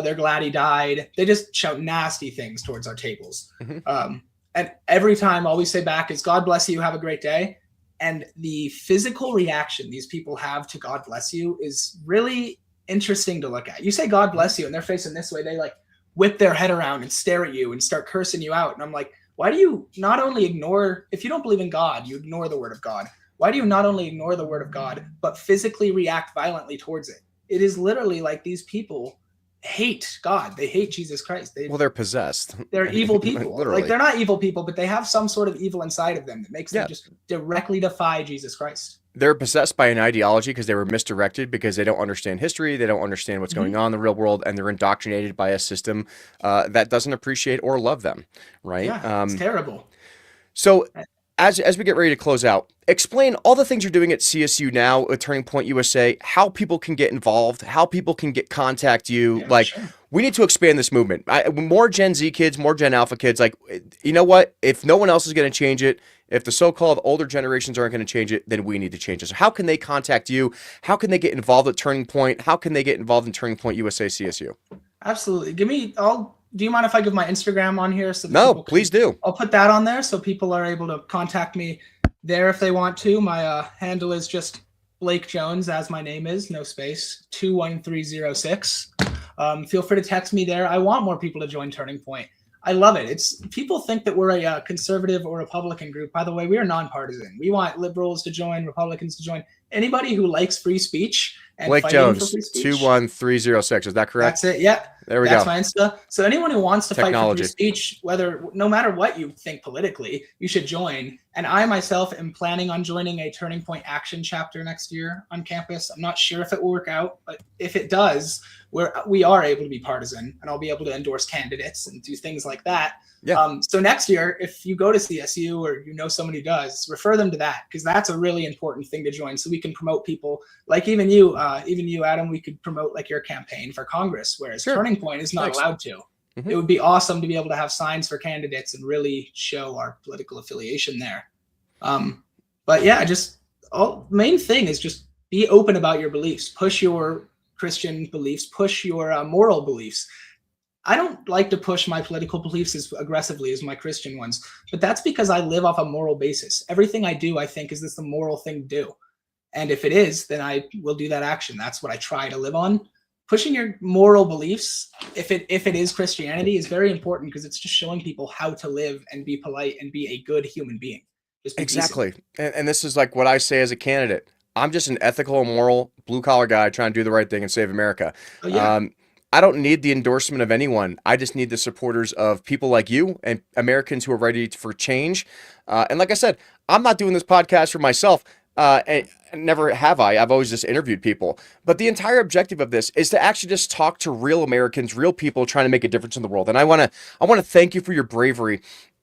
they're glad he died. They just shout nasty things towards our tables. Mhm. And every time, all we say back is, "God bless you, have a great day." And the physical reaction these people have to God bless you is really interesting to look at. You say God bless you and they're facing this way, they like whip their head around and stare at you and start cursing you out. And I'm like, why do you not only ignore, if you don't believe in God, you ignore the word of God. Why do you not only ignore the word of God, but physically react violently towards it? It is literally like these people hate God. They hate Jesus Christ. They're possessed. They're evil people. Literally. Like, they're not evil people, but they have some sort of evil inside of them that makes them just directly defy Jesus Christ. They're possessed by an ideology because they were misdirected, because they don't understand history, they don't understand what's going on in the real world, and they're indoctrinated by a system that doesn't appreciate or love them, right? Yeah, it's terrible. So as we get ready to close out, explain all the things you're doing at CSU now, at Turning Point USA, how people can get involved, how people can contact you. We need to expand this movement. More Gen Z kids, more Gen Alpha kids. Like, you know what? If no one else is going to change it, if the so-called older generations aren't going to change it, then we need to change it. So how can they contact you? How can they get involved at Turning Point? How can they get involved in Turning Point USA CSU? Absolutely. Do you mind if I give my Instagram on here? No, please do. I'll put that on there so people are able to contact me there if they want to. My handle is just Blake Jones, as my name is, no space, 21306. Feel free to text me there. I want more people to join Turning Point. I love it. People think that we're a conservative or Republican group. By the way, we are nonpartisan. We want liberals to join, Republicans to join. Anybody who likes free speech and Blake fighting Jones, for free speech. 21306. Is that correct? That's it. Yeah. There we That's go. my Insta. So anyone who wants to fight for free speech, no matter what you think politically, you should join. And I myself am planning on joining a Turning Point Action chapter next year on campus. I'm not sure if it will work out, but if it does, we are able to be partisan, and I'll be able to endorse candidates and do things like that. Yeah. So next year, if you go to CSU or you know somebody who does, refer them to that, because that's a really important thing to join. So we can promote people like even you, Adam. We could promote like your campaign for Congress, whereas Turning Point is not allowed to. It would be awesome to be able to have signs for candidates and really show our political affiliation there. But yeah, main thing is just be open about your beliefs, push your Christian beliefs, push your moral beliefs. I don't like to push my political beliefs as aggressively as my Christian ones, but that's because I live off a moral basis. Everything I do, I think, is this the moral thing to do? And if it is, then I will do that action. That's what I try to live on. Pushing your moral beliefs, if it is Christianity, is very important, because it's just showing people how to live and be polite and be a good human being. Exactly. And this is like what I say as a candidate. I'm just an ethical and moral blue-collar guy trying to do the right thing and save America. Oh, yeah. I don't need the endorsement of anyone. I just need the supporters of people like you and Americans who are ready for change. And like I said, I'm not doing this podcast for myself. And never have I. I've always just interviewed people. But the entire objective of this is to actually just talk to real Americans, real people trying to make a difference in the world. And I want to thank you for your bravery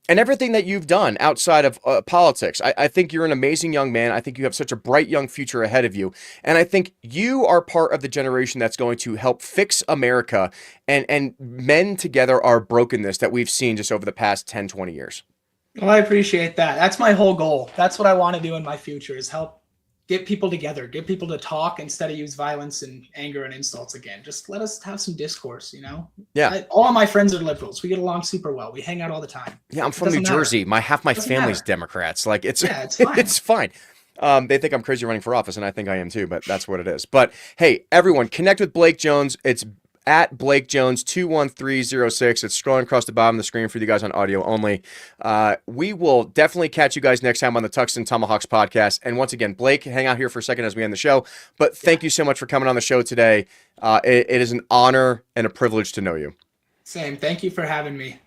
and everything that you've done outside of politics. I think you're an amazing young man. I think you have such a bright young future ahead of you. And I think you are part of the generation that's going to help fix America and mend together our brokenness that we've seen just over the past 10, 20 years. Well, I appreciate that. That's my whole goal. That's what I want to do in my future, is help get people together, get people to talk instead of use violence and anger and insults again. Just let us have some discourse, you know? Yeah. All of my friends are liberals. We get along super well. We hang out all the time. Yeah, I'm from New Jersey. Half my family's Democrats. Like, it's fine. It's fine. They think I'm crazy running for office, and I think I am too, but that's what it is. But hey, everyone, connect with Blake Jones. It's at Blake Jones 21306. It's scrolling across the bottom of the screen for you guys on audio only. We will definitely catch you guys next time on the Tucks and Tomahawks podcast. And once again, Blake, hang out here for a second as we end the show. But thank you so much for coming on the show today. It is an honor and a privilege to know you. Same. Thank you for having me.